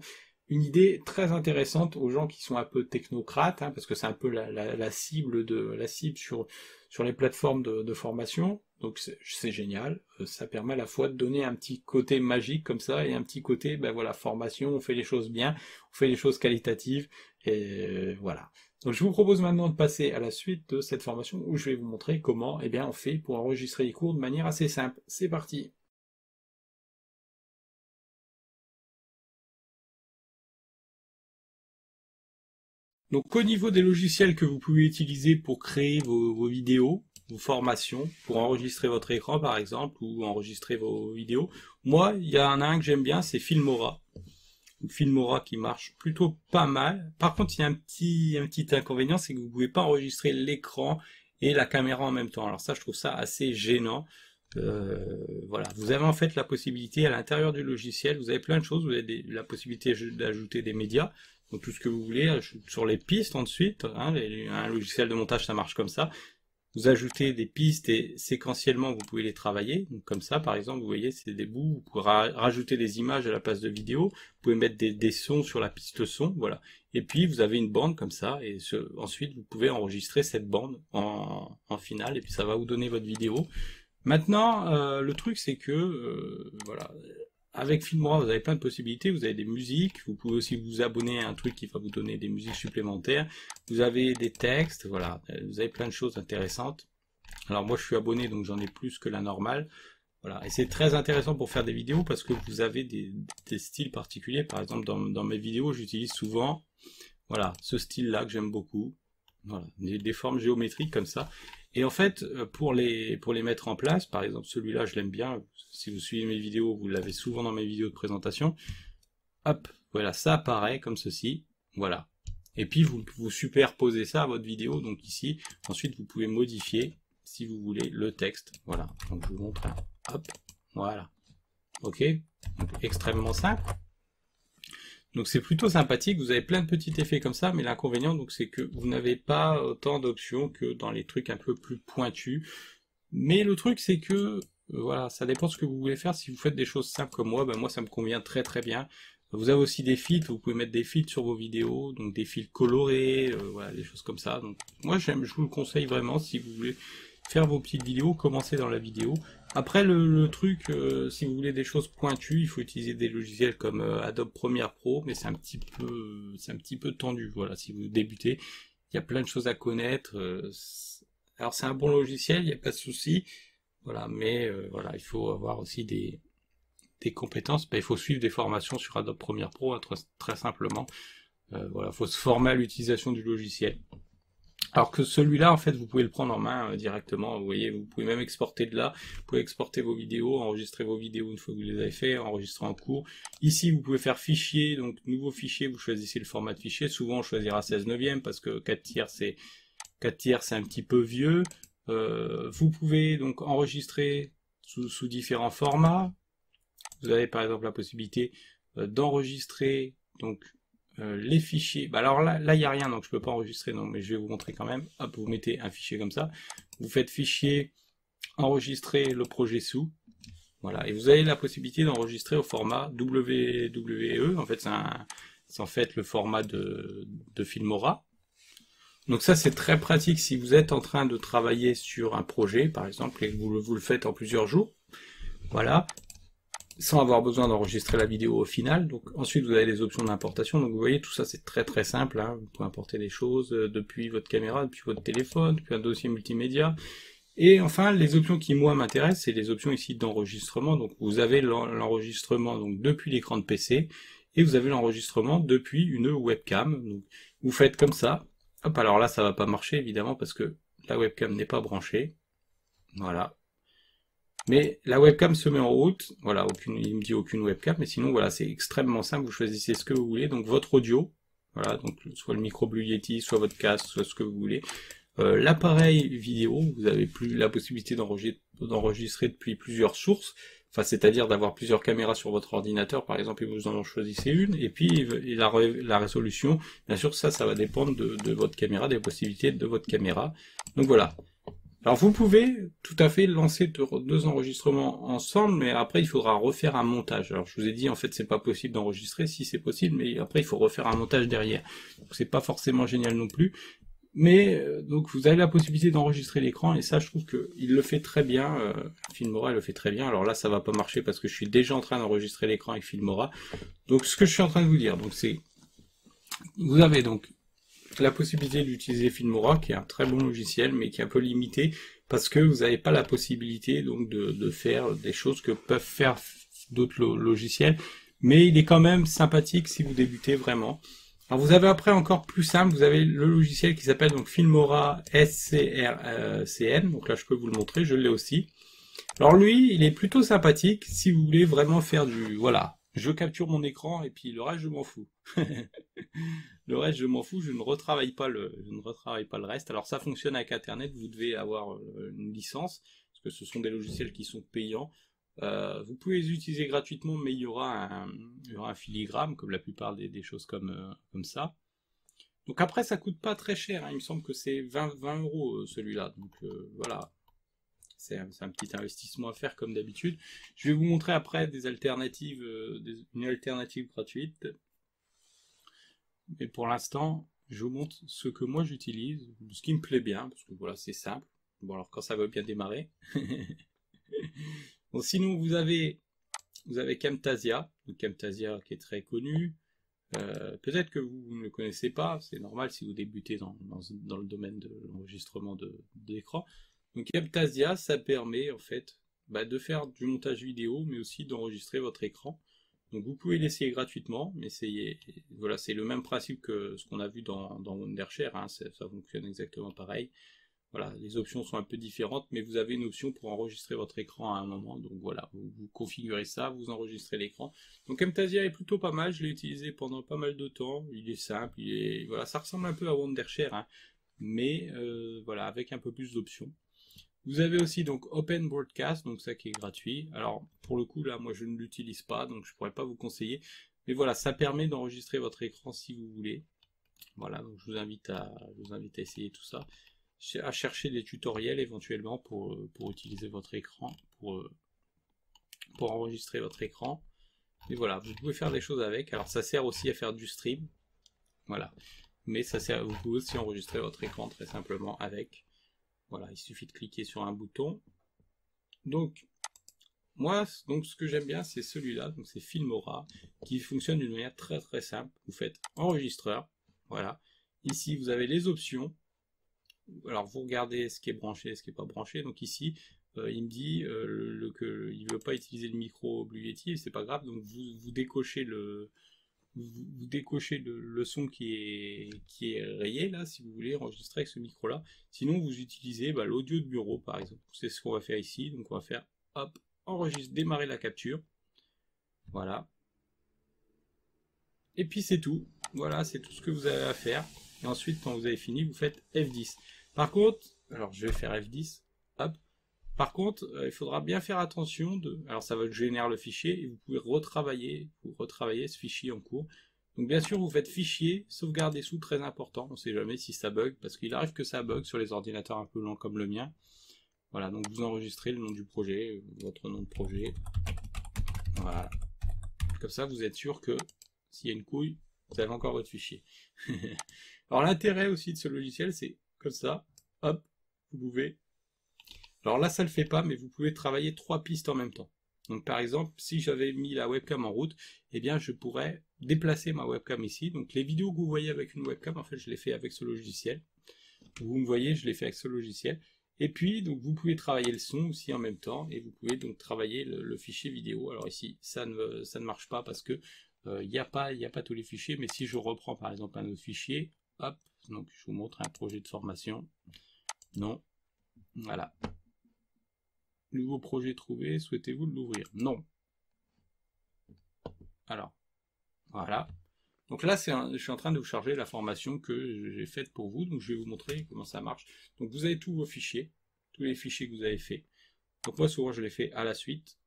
une idée très intéressante aux gens qui sont un peu technocrates, hein, parce que c'est un peu la cible sur les plateformes de formation. Donc c'est génial, ça permet à la fois de donner un petit côté magique comme ça et un petit côté, ben voilà, formation, on fait les choses bien, on fait les choses qualitatives, et voilà. Donc je vous propose maintenant de passer à la suite de cette formation où je vais vous montrer comment eh bien, on fait pour enregistrer les cours de manière assez simple. C'est parti. Donc au niveau des logiciels que vous pouvez utiliser pour créer vos vidéos, vos formations, pour enregistrer votre écran par exemple, ou enregistrer vos vidéos, moi il y en a un que j'aime bien, c'est Filmora. Filmora qui marche plutôt pas mal. Par contre il y a un petit inconvénient, c'est que vous ne pouvez pas enregistrer l'écran et la caméra en même temps. Alors ça je trouve ça assez gênant. Voilà, vous avez en fait la possibilité à l'intérieur du logiciel, vous avez plein de choses, vous avez la possibilité d'ajouter des médias, donc tout ce que vous voulez, sur les pistes ensuite, hein, un logiciel de montage ça marche comme ça, vous ajoutez des pistes et séquentiellement vous pouvez les travailler, donc comme ça par exemple vous voyez c'est des bouts, vous pouvez rajouter des images à la place de vidéo, vous pouvez mettre des sons sur la piste son, voilà, et puis vous avez une bande comme ça, et ensuite vous pouvez enregistrer cette bande en finale, et puis ça va vous donner votre vidéo. Maintenant, le truc c'est que, voilà, avec Filmora vous avez plein de possibilités, vous avez des musiques, vous pouvez aussi vous abonner à un truc qui va vous donner des musiques supplémentaires, vous avez des textes, voilà, vous avez plein de choses intéressantes. Alors moi je suis abonné donc j'en ai plus que la normale, voilà, et c'est très intéressant pour faire des vidéos parce que vous avez des styles particuliers, par exemple dans mes vidéos j'utilise souvent, voilà, ce style là que j'aime beaucoup, voilà, des formes géométriques comme ça. Et en fait, pour les mettre en place, par exemple celui-là je l'aime bien, si vous suivez mes vidéos, vous l'avez souvent dans mes vidéos de présentation, hop, voilà, ça apparaît comme ceci, voilà. Et puis vous superposez ça à votre vidéo, donc ici, ensuite vous pouvez modifier, si vous voulez, le texte, voilà. Donc je vous montre, hop, voilà. Ok, donc extrêmement simple. Donc c'est plutôt sympathique, vous avez plein de petits effets comme ça, mais l'inconvénient donc c'est que vous n'avez pas autant d'options que dans les trucs un peu plus pointus. Mais le truc c'est que voilà, ça dépend de ce que vous voulez faire. Si vous faites des choses simples comme moi, ben moi ça me convient très bien. Vous avez aussi des filtres, vous pouvez mettre des filtres sur vos vidéos, donc des filtres colorés, voilà, des choses comme ça. Donc moi je vous le conseille vraiment si vous voulez faire vos petites vidéos, commencez dans la vidéo. Après le truc, si vous voulez des choses pointues, il faut utiliser des logiciels comme Adobe Premiere Pro, mais c'est un petit peu tendu. Voilà, si vous débutez, il y a plein de choses à connaître. Alors c'est un bon logiciel, il n'y a pas de souci. Voilà, mais voilà, il faut avoir aussi des compétences. Ben, il faut suivre des formations sur Adobe Premiere Pro, hein, très simplement. Voilà, il faut se former à l'utilisation du logiciel. Alors que celui-là, en fait, vous pouvez le prendre en main directement. Vous voyez, vous pouvez même exporter de là. Vous pouvez exporter vos vidéos, enregistrer vos vidéos une fois que vous les avez fait, enregistrer en cours. Ici, vous pouvez faire fichier, donc nouveau fichier, vous choisissez le format de fichier. Souvent, on choisira 16/9 parce que 4 tiers, c'est un petit peu vieux. Vous pouvez donc enregistrer sous différents formats. Vous avez par exemple la possibilité d'enregistrer donc les fichiers. Bah alors là il n'y a rien, donc je peux pas enregistrer, non, mais je vais vous montrer quand même. Hop, vous mettez un fichier comme ça, vous faites fichier, enregistrer le projet sous. Voilà, et vous avez la possibilité d'enregistrer au format WWE. En fait, c'est en fait le format de Filmora. Donc ça, c'est très pratique si vous êtes en train de travailler sur un projet, par exemple, et que vous le faites en plusieurs jours. Voilà, sans avoir besoin d'enregistrer la vidéo au final. Donc ensuite, vous avez les options d'importation. Donc vous voyez, tout ça, c'est très très simple, hein. Vous pouvez importer des choses depuis votre caméra, depuis votre téléphone, depuis un dossier multimédia. Et enfin, les options qui, moi, m'intéressent, c'est les options ici d'enregistrement. Donc, vous avez l'enregistrement donc depuis l'écran de PC, et vous avez l'enregistrement depuis une webcam. Donc, vous faites comme ça. Hop, alors là, ça va pas marcher, évidemment, parce que la webcam n'est pas branchée. Voilà. Mais la webcam se met en route. Voilà, il me dit aucune webcam, mais sinon, voilà, c'est extrêmement simple. Vous choisissez ce que vous voulez. Donc, votre audio. Voilà, donc, soit le micro Blue Yeti, soit votre casque, soit ce que vous voulez. L'appareil vidéo, vous avez plus la possibilité d'enregistrer depuis plusieurs sources, enfin c'est-à-dire d'avoir plusieurs caméras sur votre ordinateur par exemple, et vous en choisissez une, et puis la résolution, bien sûr ça va dépendre de votre caméra, des possibilités de votre caméra. Donc voilà. Alors vous pouvez tout à fait lancer deux enregistrements ensemble, mais après il faudra refaire un montage. Alors je vous ai dit en fait c'est pas possible d'enregistrer, si c'est possible, mais après il faut refaire un montage derrière. Donc c'est pas forcément génial non plus. Mais donc vous avez la possibilité d'enregistrer l'écran, et ça je trouve qu'il le fait très bien, Filmora le fait très bien. Alors là ça va pas marcher parce que je suis déjà en train d'enregistrer l'écran avec Filmora. Donc ce que je suis en train de vous dire, donc c'est, vous avez donc la possibilité d'utiliser Filmora, qui est un très bon logiciel, mais qui est un peu limité, parce que vous n'avez pas la possibilité donc de faire des choses que peuvent faire d'autres logiciels, mais il est quand même sympathique si vous débutez vraiment. Alors vous avez après encore plus simple, vous avez le logiciel qui s'appelle donc Filmora SCRCN, donc là je peux vous le montrer, je l'ai aussi. Alors lui, il est plutôt sympathique si vous voulez vraiment faire du, voilà, je capture mon écran et puis le reste je m'en fous. Le reste je m'en fous, je ne retravaille pas le reste. Alors ça fonctionne avec Internet, vous devez avoir une licence, parce que ce sont des logiciels qui sont payants. Vous pouvez les utiliser gratuitement, mais il y aura un filigrane, comme la plupart des choses comme ça. Donc après, ça coûte pas très cher, hein. Il me semble que c'est 20 € celui-là. Donc voilà, c'est un petit investissement à faire comme d'habitude. Je vais vous montrer après des alternatives, une alternative gratuite. Mais pour l'instant, je vous montre ce que moi j'utilise, ce qui me plaît bien, parce que voilà, c'est simple. Bon alors quand ça va bien démarrer. Bon, sinon vous avez Camtasia, donc Camtasia qui est très connu. Peut-être que vous ne le connaissez pas, c'est normal si vous débutez dans le domaine de l'enregistrement d'écran. Donc Camtasia, ça permet en fait de faire du montage vidéo, mais aussi d'enregistrer votre écran. Donc vous pouvez l'essayer gratuitement, mais voilà, c'est le même principe que ce qu'on a vu dans Wondershare, hein, ça fonctionne exactement pareil. Voilà, les options sont un peu différentes, mais vous avez une option pour enregistrer votre écran à un moment. Donc voilà, vous configurez ça, vous enregistrez l'écran. Donc Camtasia est plutôt pas mal, je l'ai utilisé pendant pas mal de temps. Il est simple, voilà, ça ressemble un peu à Wondershare, hein, mais voilà, avec un peu plus d'options. Vous avez aussi donc Open Broadcast, donc ça qui est gratuit. Alors pour le coup là, moi je ne l'utilise pas, donc je pourrais pas vous conseiller. Mais voilà, ça permet d'enregistrer votre écran si vous voulez. Voilà, donc je vous invite à essayer tout ça, à chercher des tutoriels éventuellement pour utiliser votre écran, pour enregistrer votre écran. Et voilà, vous pouvez faire des choses avec. Alors ça sert aussi à faire du stream, voilà. Mais vous pouvez aussi enregistrer votre écran très simplement avec. Voilà, il suffit de cliquer sur un bouton. Donc moi, ce que j'aime bien, c'est celui-là, donc c'est Filmora, qui fonctionne d'une manière très très simple. Vous faites enregistreur, voilà. Ici, vous avez les options. Alors vous regardez ce qui est branché, ce qui n'est pas branché. Donc ici, il me dit qu'il ne veut pas utiliser le micro Blue Yeti, c'est pas grave. Donc vous décochez le son qui est rayé là, si vous voulez enregistrer avec ce micro là. Sinon vous utilisez l'audio de bureau par exemple. C'est ce qu'on va faire ici. Donc on va faire hop, enregistre, démarrer la capture. Voilà. Et puis c'est tout. Voilà, c'est tout ce que vous avez à faire. Et ensuite, quand vous avez fini, vous faites F10. Par contre, alors je vais faire F10, hop, Par contre, il faudra bien faire attention alors ça va générer le fichier et vous pouvez retravailler ce fichier en cours. Donc bien sûr, vous faites fichier, sauvegarde des sous, très important. On ne sait jamais si ça bug, parce qu'il arrive que ça bug sur les ordinateurs un peu lents comme le mien. Voilà, donc vous enregistrez le nom du projet, votre nom de projet. Voilà. Comme ça, vous êtes sûr que s'il y a une couille, vous avez encore votre fichier. Alors l'intérêt aussi de ce logiciel, c'est comme ça, hop, vous pouvez... Alors là, ça le fait pas, mais vous pouvez travailler 3 pistes en même temps. Donc par exemple, si j'avais mis la webcam en route, eh bien je pourrais déplacer ma webcam ici. Donc les vidéos que vous voyez avec une webcam, en fait, je les fais avec ce logiciel. Vous me voyez, je les fais avec ce logiciel. Et puis, donc vous pouvez travailler le son aussi en même temps, et vous pouvez donc travailler le fichier vidéo. Alors ici, ça ne marche pas parce que il n'y a pas tous les fichiers, mais si je reprends par exemple un autre fichier, hop, donc je vous montre un projet de formation. Non, voilà. Nouveau projet trouvé, souhaitez-vous l'ouvrir? Non. Alors, voilà. Donc là, je suis en train de vous charger la formation que j'ai faite pour vous, donc je vais vous montrer comment ça marche. Donc vous avez tous vos fichiers, tous les fichiers que vous avez fait. Donc moi, souvent, je les fais à la suite.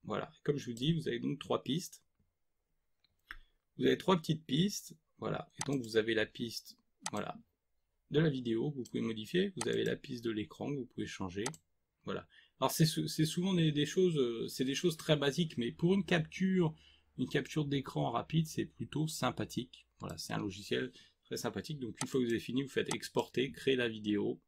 Voilà. Comme je vous dis, vous avez donc 3 pistes. Vous avez 3 petites pistes, voilà. Et donc vous avez la piste, voilà, de la vidéo que vous pouvez modifier. Vous avez la piste de l'écran que vous pouvez changer. Voilà. Alors c'est souvent des choses très basiques, mais pour une capture d'écran rapide, c'est plutôt sympathique. Voilà, c'est un logiciel très sympathique. Donc une fois que vous avez fini, vous faites exporter, créer la vidéo.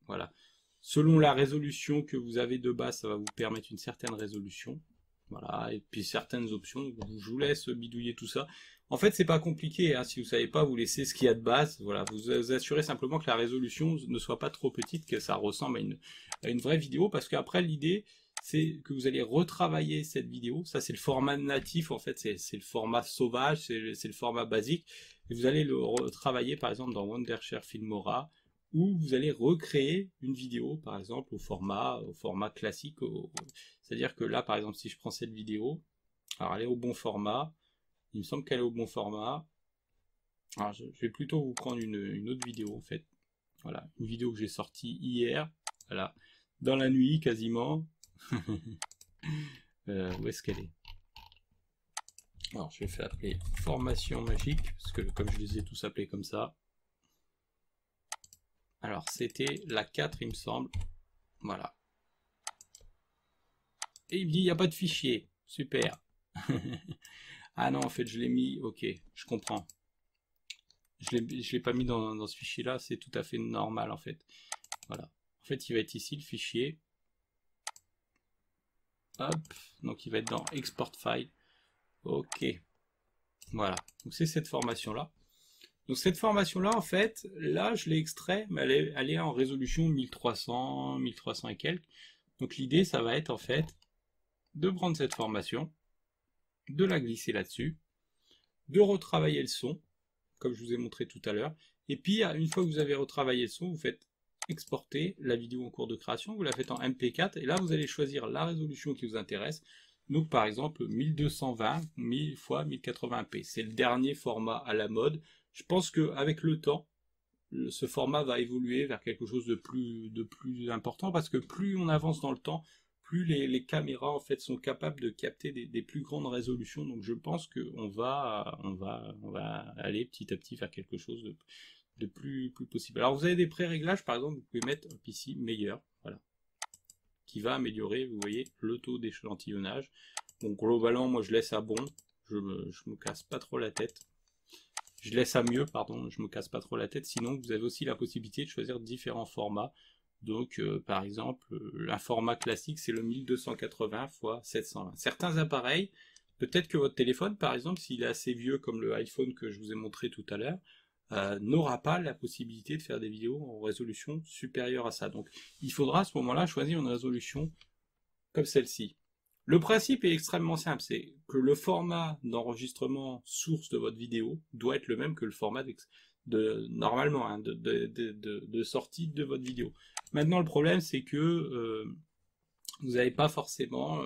Voilà. Selon la résolution que vous avez de base, ça va vous permettre une certaine résolution. Voilà, et puis certaines options, je vous laisse bidouiller tout ça. En fait, c'est pas compliqué, hein. Si vous savez pas, vous laissez ce qu'il y a de base. Voilà, vous assurez simplement que la résolution ne soit pas trop petite, que ça ressemble à une vraie vidéo, parce qu'après, l'idée, c'est que vous allez retravailler cette vidéo. Ça, c'est le format natif, en fait, c'est le format sauvage, c'est le format basique. Et vous allez le retravailler, par exemple, dans Wondershare Filmora, où vous allez recréer une vidéo, par exemple, au format classique. C'est-à-dire que là, par exemple, si je prends cette vidéo, alors elle est au bon format, il me semble qu'elle est au bon format. Alors je vais plutôt vous prendre une autre vidéo, en fait. Voilà, une vidéo que j'ai sortie hier, voilà, dans la nuit quasiment. Où est-ce qu'elle est? Alors je vais faire appeler formation magique, parce que comme je les ai tous appelés comme ça. Alors, c'était la 4, il me semble. Voilà. Et il me dit, il n'y a pas de fichier. Super. Ah non, en fait, je l'ai mis... Ok, je comprends. Je l'ai pas mis dans ce fichier-là, c'est tout à fait normal, en fait. Voilà. En fait, il va être ici, le fichier. Hop. Donc, il va être dans Export File. Ok. Voilà. Donc, c'est cette formation-là. Donc cette formation-là, en fait, là, je l'ai extrait, mais elle est en résolution 1300 et quelques. Donc l'idée, ça va être, en fait, de prendre cette formation, de la glisser là-dessus, de retravailler le son, comme je vous ai montré tout à l'heure, et puis, une fois que vous avez retravaillé le son, vous faites exporter la vidéo en cours de création, vous la faites en MP4, et là, vous allez choisir la résolution qui vous intéresse. Donc, par exemple, 1220 x 1080p. C'est le dernier format à la mode. Je pense qu'avec le temps, ce format va évoluer vers quelque chose de plus important, parce que plus on avance dans le temps, plus les caméras en fait sont capables de capter des plus grandes résolutions. Donc je pense qu'on va aller petit à petit vers quelque chose de plus possible. Alors vous avez des pré-réglages, par exemple, vous pouvez mettre ici meilleur, voilà, qui va améliorer, vous voyez, le taux d'échantillonnage. Donc globalement, moi je laisse à bon, je me casse pas trop la tête. Je laisse à mieux, pardon, je me casse pas trop la tête. Sinon, vous avez aussi la possibilité de choisir différents formats. Donc, par exemple, un format classique, c'est le 1280 x 720. Certains appareils, peut-être que votre téléphone, par exemple, s'il est assez vieux comme le iPhone que je vous ai montré tout à l'heure, n'aura pas la possibilité de faire des vidéos en résolution supérieure à ça. Donc, il faudra à ce moment-là choisir une résolution comme celle-ci. Le principe est extrêmement simple, c'est que le format d'enregistrement source de votre vidéo doit être le même que le format normalement, hein, de sortie de votre vidéo. Maintenant, le problème, c'est que vous n'avez pas forcément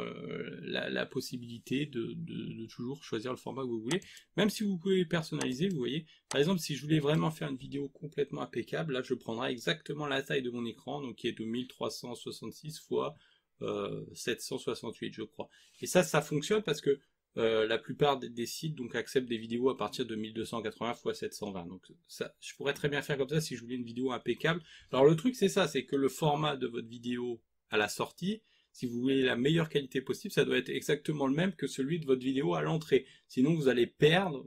la possibilité de toujours choisir le format que vous voulez, même si vous pouvez personnaliser, vous voyez. Par exemple, si je voulais vraiment faire une vidéo complètement impeccable, là, je prendrai exactement la taille de mon écran, donc qui est de 1366 x 768 je crois. Et ça fonctionne parce que la plupart des sites donc acceptent des vidéos à partir de 1280 x 720. Donc ça, je pourrais très bien faire comme ça si je voulais une vidéo impeccable. Alors le truc c'est ça, c'est que le format de votre vidéo à la sortie, si vous voulez la meilleure qualité possible, ça doit être exactement le même que celui de votre vidéo à l'entrée. Sinon vous allez perdre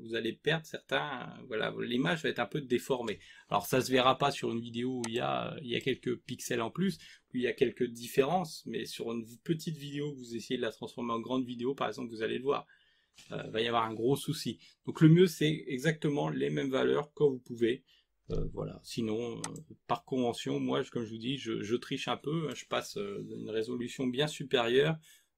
certains, voilà, l'image va être un peu déformée. Alors ça se verra pas sur une vidéo où il y a quelques pixels en plus, où il y a quelques différences, mais sur une petite vidéo, vous essayez de la transformer en grande vidéo, par exemple, vous allez le voir. Va y avoir un gros souci. Donc le mieux c'est exactement les mêmes valeurs quand vous pouvez. Voilà. Sinon, par convention, moi, comme je vous dis, je triche un peu, je passe une résolution bien supérieure.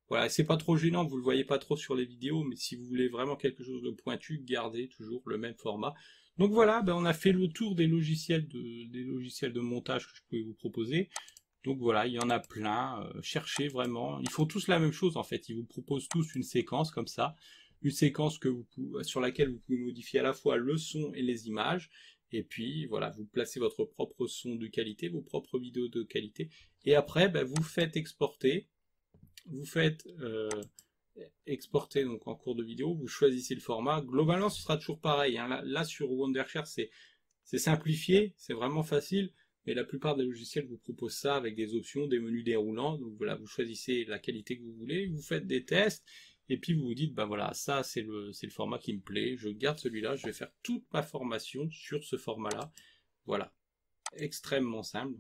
Voilà, c'est pas trop gênant, vous le voyez pas trop sur les vidéos, mais si vous voulez vraiment quelque chose de pointu, gardez toujours le même format. Donc voilà, ben on a fait le tour des logiciels de montage que je pouvais vous proposer. Donc voilà, il y en a plein, cherchez vraiment, ils font tous la même chose en fait, ils vous proposent tous une séquence comme ça, une séquence sur laquelle vous pouvez modifier à la fois le son et les images, et puis voilà, vous placez votre propre son de qualité, vos propres vidéos de qualité, et après ben, vous faites exporter, exporter donc en cours de vidéo, vous choisissez le format, globalement ce sera toujours pareil, hein. Là sur Wondershare c'est simplifié, c'est vraiment facile. Mais la plupart des logiciels vous proposent ça avec des options, des menus déroulants. Donc voilà, vous choisissez la qualité que vous voulez, vous faites des tests, et puis vous vous dites, bah voilà, ça c'est le format qui me plaît, je garde celui-là, je vais faire toute ma formation sur ce format-là. Voilà, extrêmement simple.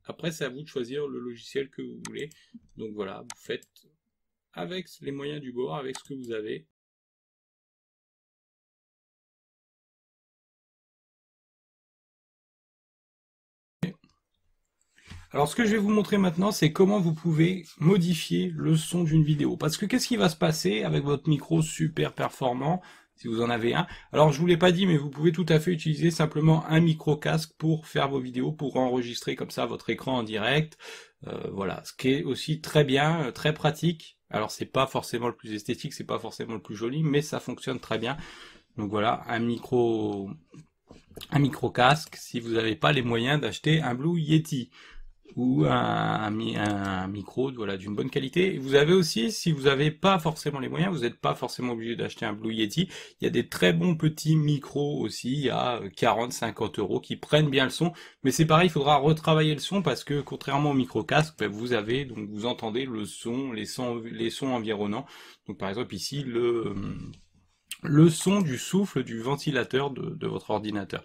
Après, c'est à vous de choisir le logiciel que vous voulez. Donc voilà, vous faites avec les moyens du bord, avec ce que vous avez. Alors ce que je vais vous montrer maintenant, c'est comment vous pouvez modifier le son d'une vidéo. Parce que qu'est-ce qui va se passer avec votre micro super performant, si vous en avez un? Alors je vous l'ai pas dit, mais vous pouvez tout à fait utiliser simplement un micro casque pour faire vos vidéos, pour enregistrer comme ça votre écran en direct. Voilà, ce qui est aussi très bien, très pratique. Alors c'est pas forcément le plus esthétique, c'est pas forcément le plus joli, mais ça fonctionne très bien. Donc voilà, un micro casque si vous n'avez pas les moyens d'acheter un Blue Yeti ou un micro voilà, d'une bonne qualité. Vous avez aussi, si vous n'avez pas forcément les moyens, vous n'êtes pas forcément obligé d'acheter un Blue Yeti, il y a des très bons petits micros aussi à 40-50 euros qui prennent bien le son, mais c'est pareil, il faudra retravailler le son parce que contrairement au micro casque, vous avez, donc vous entendez le son, les sons environnants. Donc par exemple ici le son du souffle du ventilateur de votre ordinateur.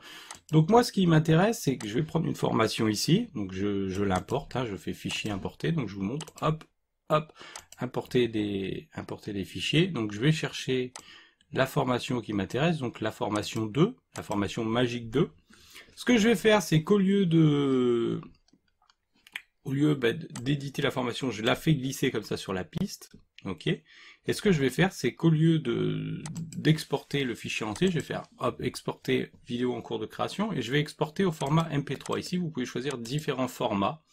Donc moi ce qui m'intéresse c'est que je vais prendre une formation ici, donc je l'importe, hein, je fais fichier importer, donc je vous montre, hop, hop, importer des fichiers, donc je vais chercher la formation qui m'intéresse, donc la formation 2, la formation Magic 2. Ce que je vais faire c'est qu'au lieu d'éditer la formation, je la fais glisser comme ça sur la piste, ok. Et ce que je vais faire, c'est qu'au lieu d'exporter le fichier entier, je vais faire hop, exporter vidéo en cours de création, et je vais exporter au format MP3. Ici, vous pouvez choisir différents formats.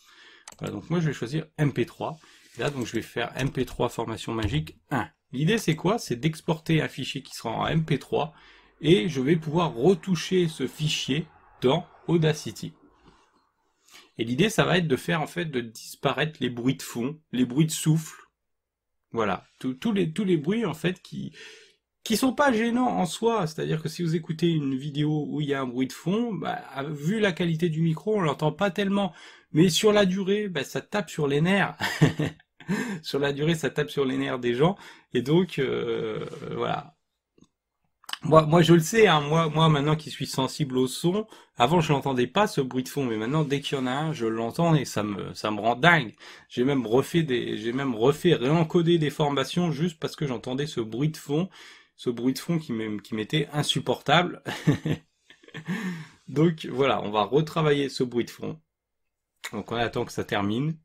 Voilà, donc moi je vais choisir MP3. Et là, donc je vais faire MP3 formation magique 1. L'idée c'est quoi? C'est d'exporter un fichier qui sera en MP3, et je vais pouvoir retoucher ce fichier dans Audacity. Et l'idée, ça va être de faire en fait de disparaître les bruits de fond, les bruits de souffle. Voilà, tous les bruits en fait qui sont pas gênants en soi. C'est-à-dire que si vous écoutez une vidéo où il y a un bruit de fond, bah, vu la qualité du micro, on l'entend pas tellement. Mais sur la durée, bah, ça tape sur les nerfs. Sur la durée, ça tape sur les nerfs des gens. Et donc, voilà. Moi, je le sais, hein, moi, maintenant qui suis sensible au son, avant, je n'entendais pas ce bruit de fond, mais maintenant, dès qu'il y en a un, je l'entends et ça me rend dingue. J'ai même réencodé des formations juste parce que j'entendais ce bruit de fond qui m'était insupportable. Donc, voilà, on va retravailler ce bruit de fond. Donc, on attend que ça termine.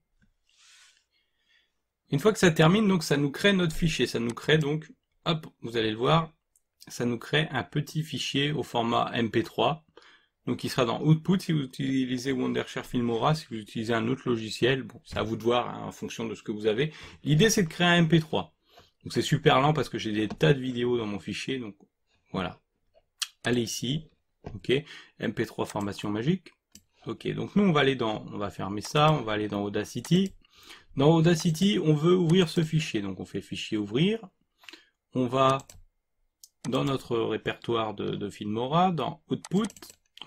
Une fois que ça termine, donc, ça nous crée notre fichier. Ça nous crée donc, hop, vous allez le voir, ça nous crée un petit fichier au format MP3, donc qui sera dans Output si vous utilisez Wondershare Filmora. Si vous utilisez un autre logiciel, bon, c'est à vous de voir hein, en fonction de ce que vous avez. L'idée c'est de créer un MP3. Donc c'est super lent parce que j'ai des tas de vidéos dans mon fichier, donc voilà. Allez ici, ok, MP3 formation magique. Ok, donc nous on va fermer ça, on va aller dans Audacity. Dans Audacity, on veut ouvrir ce fichier, donc on fait fichier ouvrir. On va dans notre répertoire de Filmora, dans Output,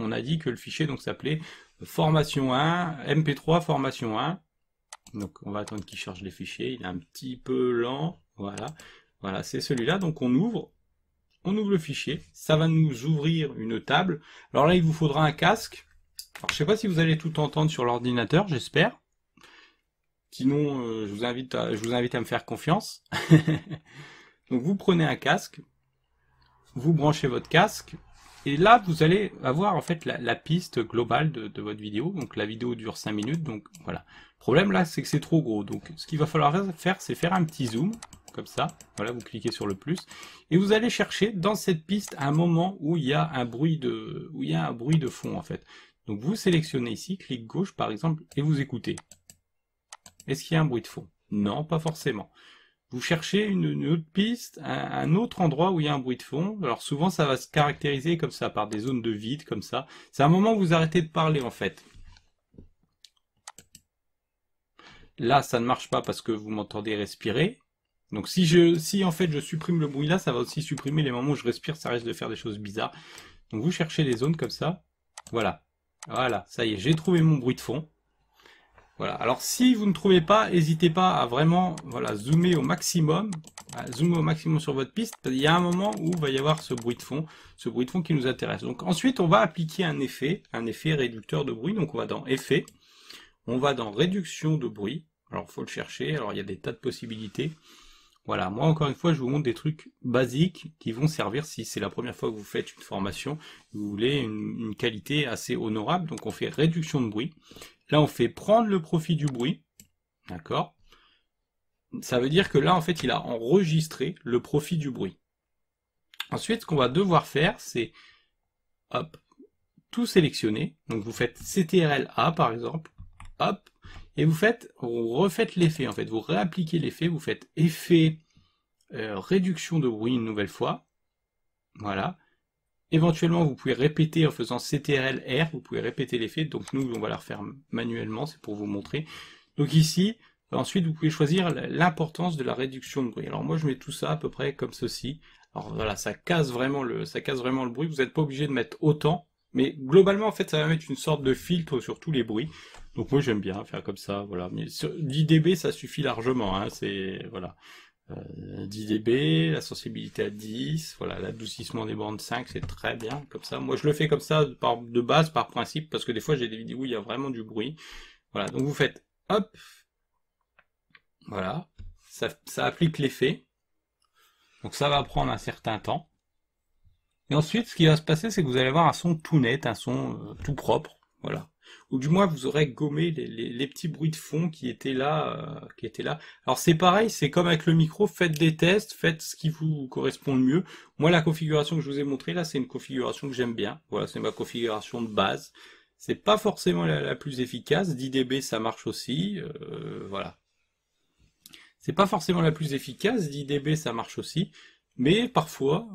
on a dit que le fichier donc s'appelait formation 1, MP3 formation 1. Donc on va attendre qu'il charge les fichiers, il est un petit peu lent, voilà. Voilà, c'est celui-là, donc on ouvre le fichier, ça va nous ouvrir une table. Alors là, il vous faudra un casque. Alors, je sais pas si vous allez tout entendre sur l'ordinateur, j'espère. Sinon, je vous invite à me faire confiance. Donc vous prenez un casque, vous branchez votre casque, et là vous allez avoir en fait la piste globale de votre vidéo. Donc la vidéo dure 5 minutes, donc voilà. Le problème là, c'est que c'est trop gros. Donc ce qu'il va falloir faire, c'est faire un petit zoom, comme ça. Voilà, vous cliquez sur le plus, et vous allez chercher dans cette piste un moment où il y a un bruit de fond en fait. Donc vous sélectionnez ici, clic gauche par exemple, et vous écoutez. Est-ce qu'il y a un bruit de fond? Non, pas forcément. Vous cherchez une autre piste, un autre endroit où il y a un bruit de fond. Alors souvent ça va se caractériser comme ça, par des zones de vide, comme ça. C'est un moment où vous arrêtez de parler en fait. Là ça ne marche pas parce que vous m'entendez respirer. Donc si en fait je supprime le bruit là, ça va aussi supprimer les moments où je respire, ça risque de faire des choses bizarres. Donc vous cherchez les zones comme ça. Voilà. Voilà, ça y est, j'ai trouvé mon bruit de fond. Voilà. Alors si vous ne trouvez pas, n'hésitez pas à vraiment zoomer au maximum, sur votre piste. Il y a un moment où il va y avoir ce bruit de fond qui nous intéresse. Donc ensuite on va appliquer un effet réducteur de bruit. Donc on va dans effet, on va dans réduction de bruit. Alors il faut le chercher, alors il y a des tas de possibilités. Voilà, moi encore une fois je vous montre des trucs basiques qui vont servir si c'est la première fois que vous faites une formation, vous voulez une qualité assez honorable. Donc on fait réduction de bruit. Là, on fait prendre le profit du bruit, d'accord? Ça veut dire que là, en fait, il a enregistré le profit du bruit. Ensuite, ce qu'on va devoir faire, c'est, hop, tout sélectionner. Donc, vous faites CTRL-A, par exemple, hop, et vous refaites l'effet, en fait. Vous réappliquez l'effet, vous faites effet réduction de bruit une nouvelle fois. Voilà. Éventuellement, vous pouvez répéter en faisant CTRL-R, vous pouvez répéter l'effet. Donc nous, on va la refaire manuellement, c'est pour vous montrer. Donc ici, ensuite, vous pouvez choisir l'importance de la réduction de bruit. Alors moi, je mets tout ça à peu près comme ceci. Alors voilà, ça casse vraiment le bruit. Vous n'êtes pas obligé de mettre autant, mais globalement, en fait, ça va mettre une sorte de filtre sur tous les bruits. Donc moi, j'aime bien faire comme ça. Voilà, mais 10 dB, ça suffit largement. Hein, c'est voilà. 10 dB, la sensibilité à 10, voilà, l'adoucissement des bandes 5, c'est très bien, comme ça. Moi, je le fais comme ça, de base, par principe, parce que des fois, j'ai des vidéos où il y a vraiment du bruit. Voilà, donc vous faites, hop, voilà, ça applique l'effet. Donc ça va prendre un certain temps. Et ensuite, ce qui va se passer, c'est que vous allez avoir un son tout net, un son tout propre, voilà. Ou du moins vous aurez gommé les petits bruits de fond qui étaient là. Alors c'est pareil, c'est comme avec le micro, faites des tests, faites ce qui vous correspond le mieux. Moi la configuration que je vous ai montrée là, c'est une configuration que j'aime bien. Voilà, c'est ma configuration de base. C'est pas forcément la plus efficace, 10 dB ça marche aussi, voilà. C'est pas forcément la plus efficace, 10 dB ça marche aussi, mais parfois...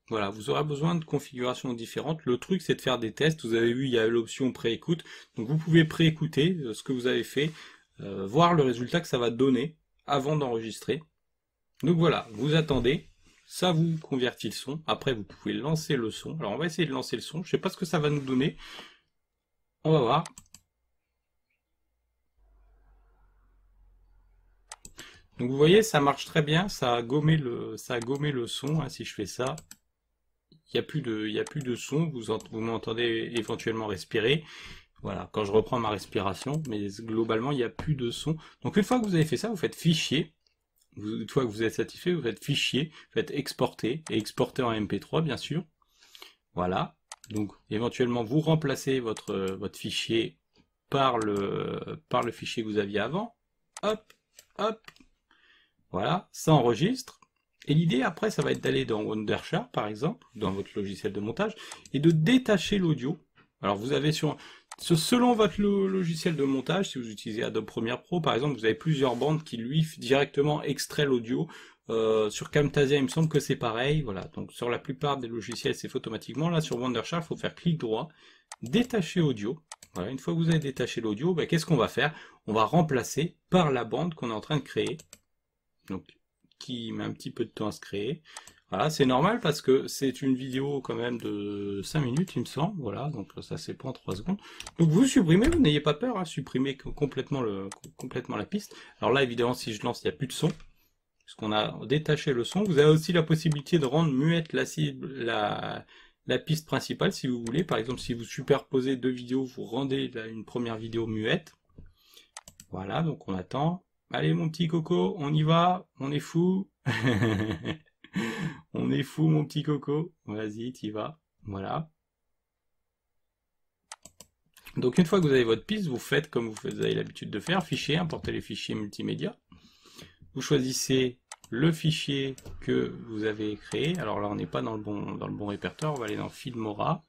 Voilà, vous aurez besoin de configurations différentes. Le truc, c'est de faire des tests. Vous avez vu, il y a l'option préécoute. Donc vous pouvez préécouter ce que vous avez fait, voir le résultat que ça va donner avant d'enregistrer. Donc voilà, vous attendez, ça vous convertit le son. Après, vous pouvez lancer le son. Alors on va essayer de lancer le son. Je sais pas ce que ça va nous donner. On va voir. Donc vous voyez, ça marche très bien. Ça a gommé le son. Hein, si je fais ça. Il n'y a plus de son, vous m'entendez éventuellement respirer. Voilà, quand je reprends ma respiration, mais globalement, il n'y a plus de son. Donc une fois que vous avez fait ça, vous faites fichier. Une fois que vous êtes satisfait, vous faites fichier, vous faites exporter, et exporter en MP3, bien sûr. Voilà. Donc éventuellement, vous remplacez votre fichier par le fichier que vous aviez avant. Hop, hop. Voilà, ça enregistre. Et l'idée après, ça va être d'aller dans Wondershare, par exemple, dans votre logiciel de montage, et de détacher l'audio. Alors vous avez selon votre logiciel de montage, si vous utilisez Adobe Premiere Pro, par exemple, vous avez plusieurs bandes qui lui directement extraient l'audio. Sur Camtasia, il me semble que c'est pareil. Voilà. Donc sur la plupart des logiciels, c'est fait automatiquement. Là, sur Wondershare, il faut faire clic droit, détacher audio. Voilà, une fois que vous avez détaché l'audio, ben, qu'est-ce qu'on va faire? On va remplacer par la bande qu'on est en train de créer. Donc, qui met un petit peu de temps à se créer. Voilà, c'est normal parce que c'est une vidéo quand même de 5 minutes, il me semble. Voilà, donc ça c'est pas en 3 secondes. Donc vous supprimez, vous n'ayez pas peur, hein, supprimez complètement la piste. Alors là, évidemment, si je lance, il n'y a plus de son. Puisqu'on a détaché le son. Vous avez aussi la possibilité de rendre muette la piste principale si vous voulez. Par exemple, si vous superposez deux vidéos, vous rendez une première vidéo muette. Voilà, donc on attend. Allez mon petit coco, on y va, on est fou. On est fou mon petit coco. Vas-y, t'y vas. Voilà. Donc une fois que vous avez votre piste, vous faites comme vous avez l'habitude de faire, fichier, importez les fichiers multimédia. Vous choisissez le fichier que vous avez créé. Alors là, on n'est pas dans le bon répertoire, on va aller dans Filmora.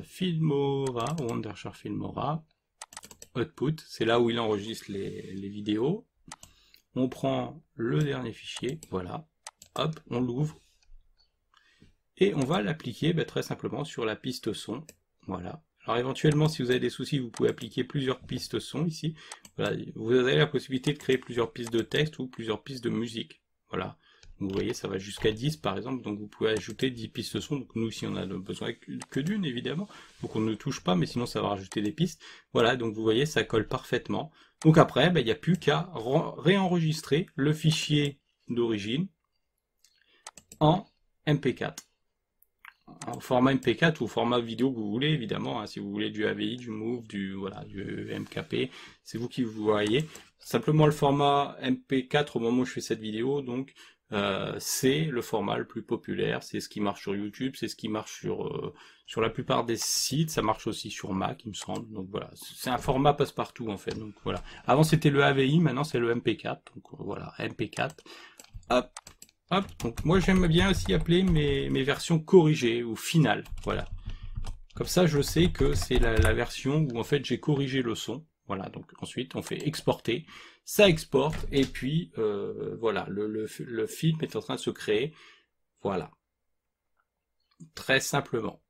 Filmora, Wondershare Filmora. Output, c'est là où il enregistre les vidéos. On prend le dernier fichier, voilà. Hop, on l'ouvre. Et on va l'appliquer très simplement sur la piste son. Voilà. Alors éventuellement, si vous avez des soucis, vous pouvez appliquer plusieurs pistes son ici. Voilà. Vous avez la possibilité de créer plusieurs pistes de texte ou plusieurs pistes de musique. Voilà. Donc, vous voyez, ça va jusqu'à 10 par exemple, donc vous pouvez ajouter 10 pistes son. Donc nous, si on a besoin que d'une, évidemment, donc on ne touche pas, mais sinon ça va rajouter des pistes. Voilà, donc vous voyez, ça colle parfaitement. Donc après, il n'y a plus qu'à réenregistrer le fichier d'origine en MP4. En format MP4 ou format vidéo que vous voulez, évidemment, hein, si vous voulez du AVI, du MOV, du MKP, c'est vous qui vous voyez. Simplement le format MP4 au moment où je fais cette vidéo, donc c'est le format le plus populaire, c'est ce qui marche sur YouTube, c'est ce qui marche sur la plupart des sites, ça marche aussi sur Mac, il me semble. Donc voilà, c'est un format passe-partout en fait. Donc voilà. Avant c'était le AVI, maintenant c'est le MP4. Donc voilà, MP4. Hop. Hop, donc moi j'aime bien aussi appeler mes versions corrigées ou finales, voilà. Comme ça je sais que c'est la version où en fait j'ai corrigé le son, voilà, donc ensuite on fait exporter, ça exporte, et puis voilà, le film est en train de se créer, voilà. Très simplement.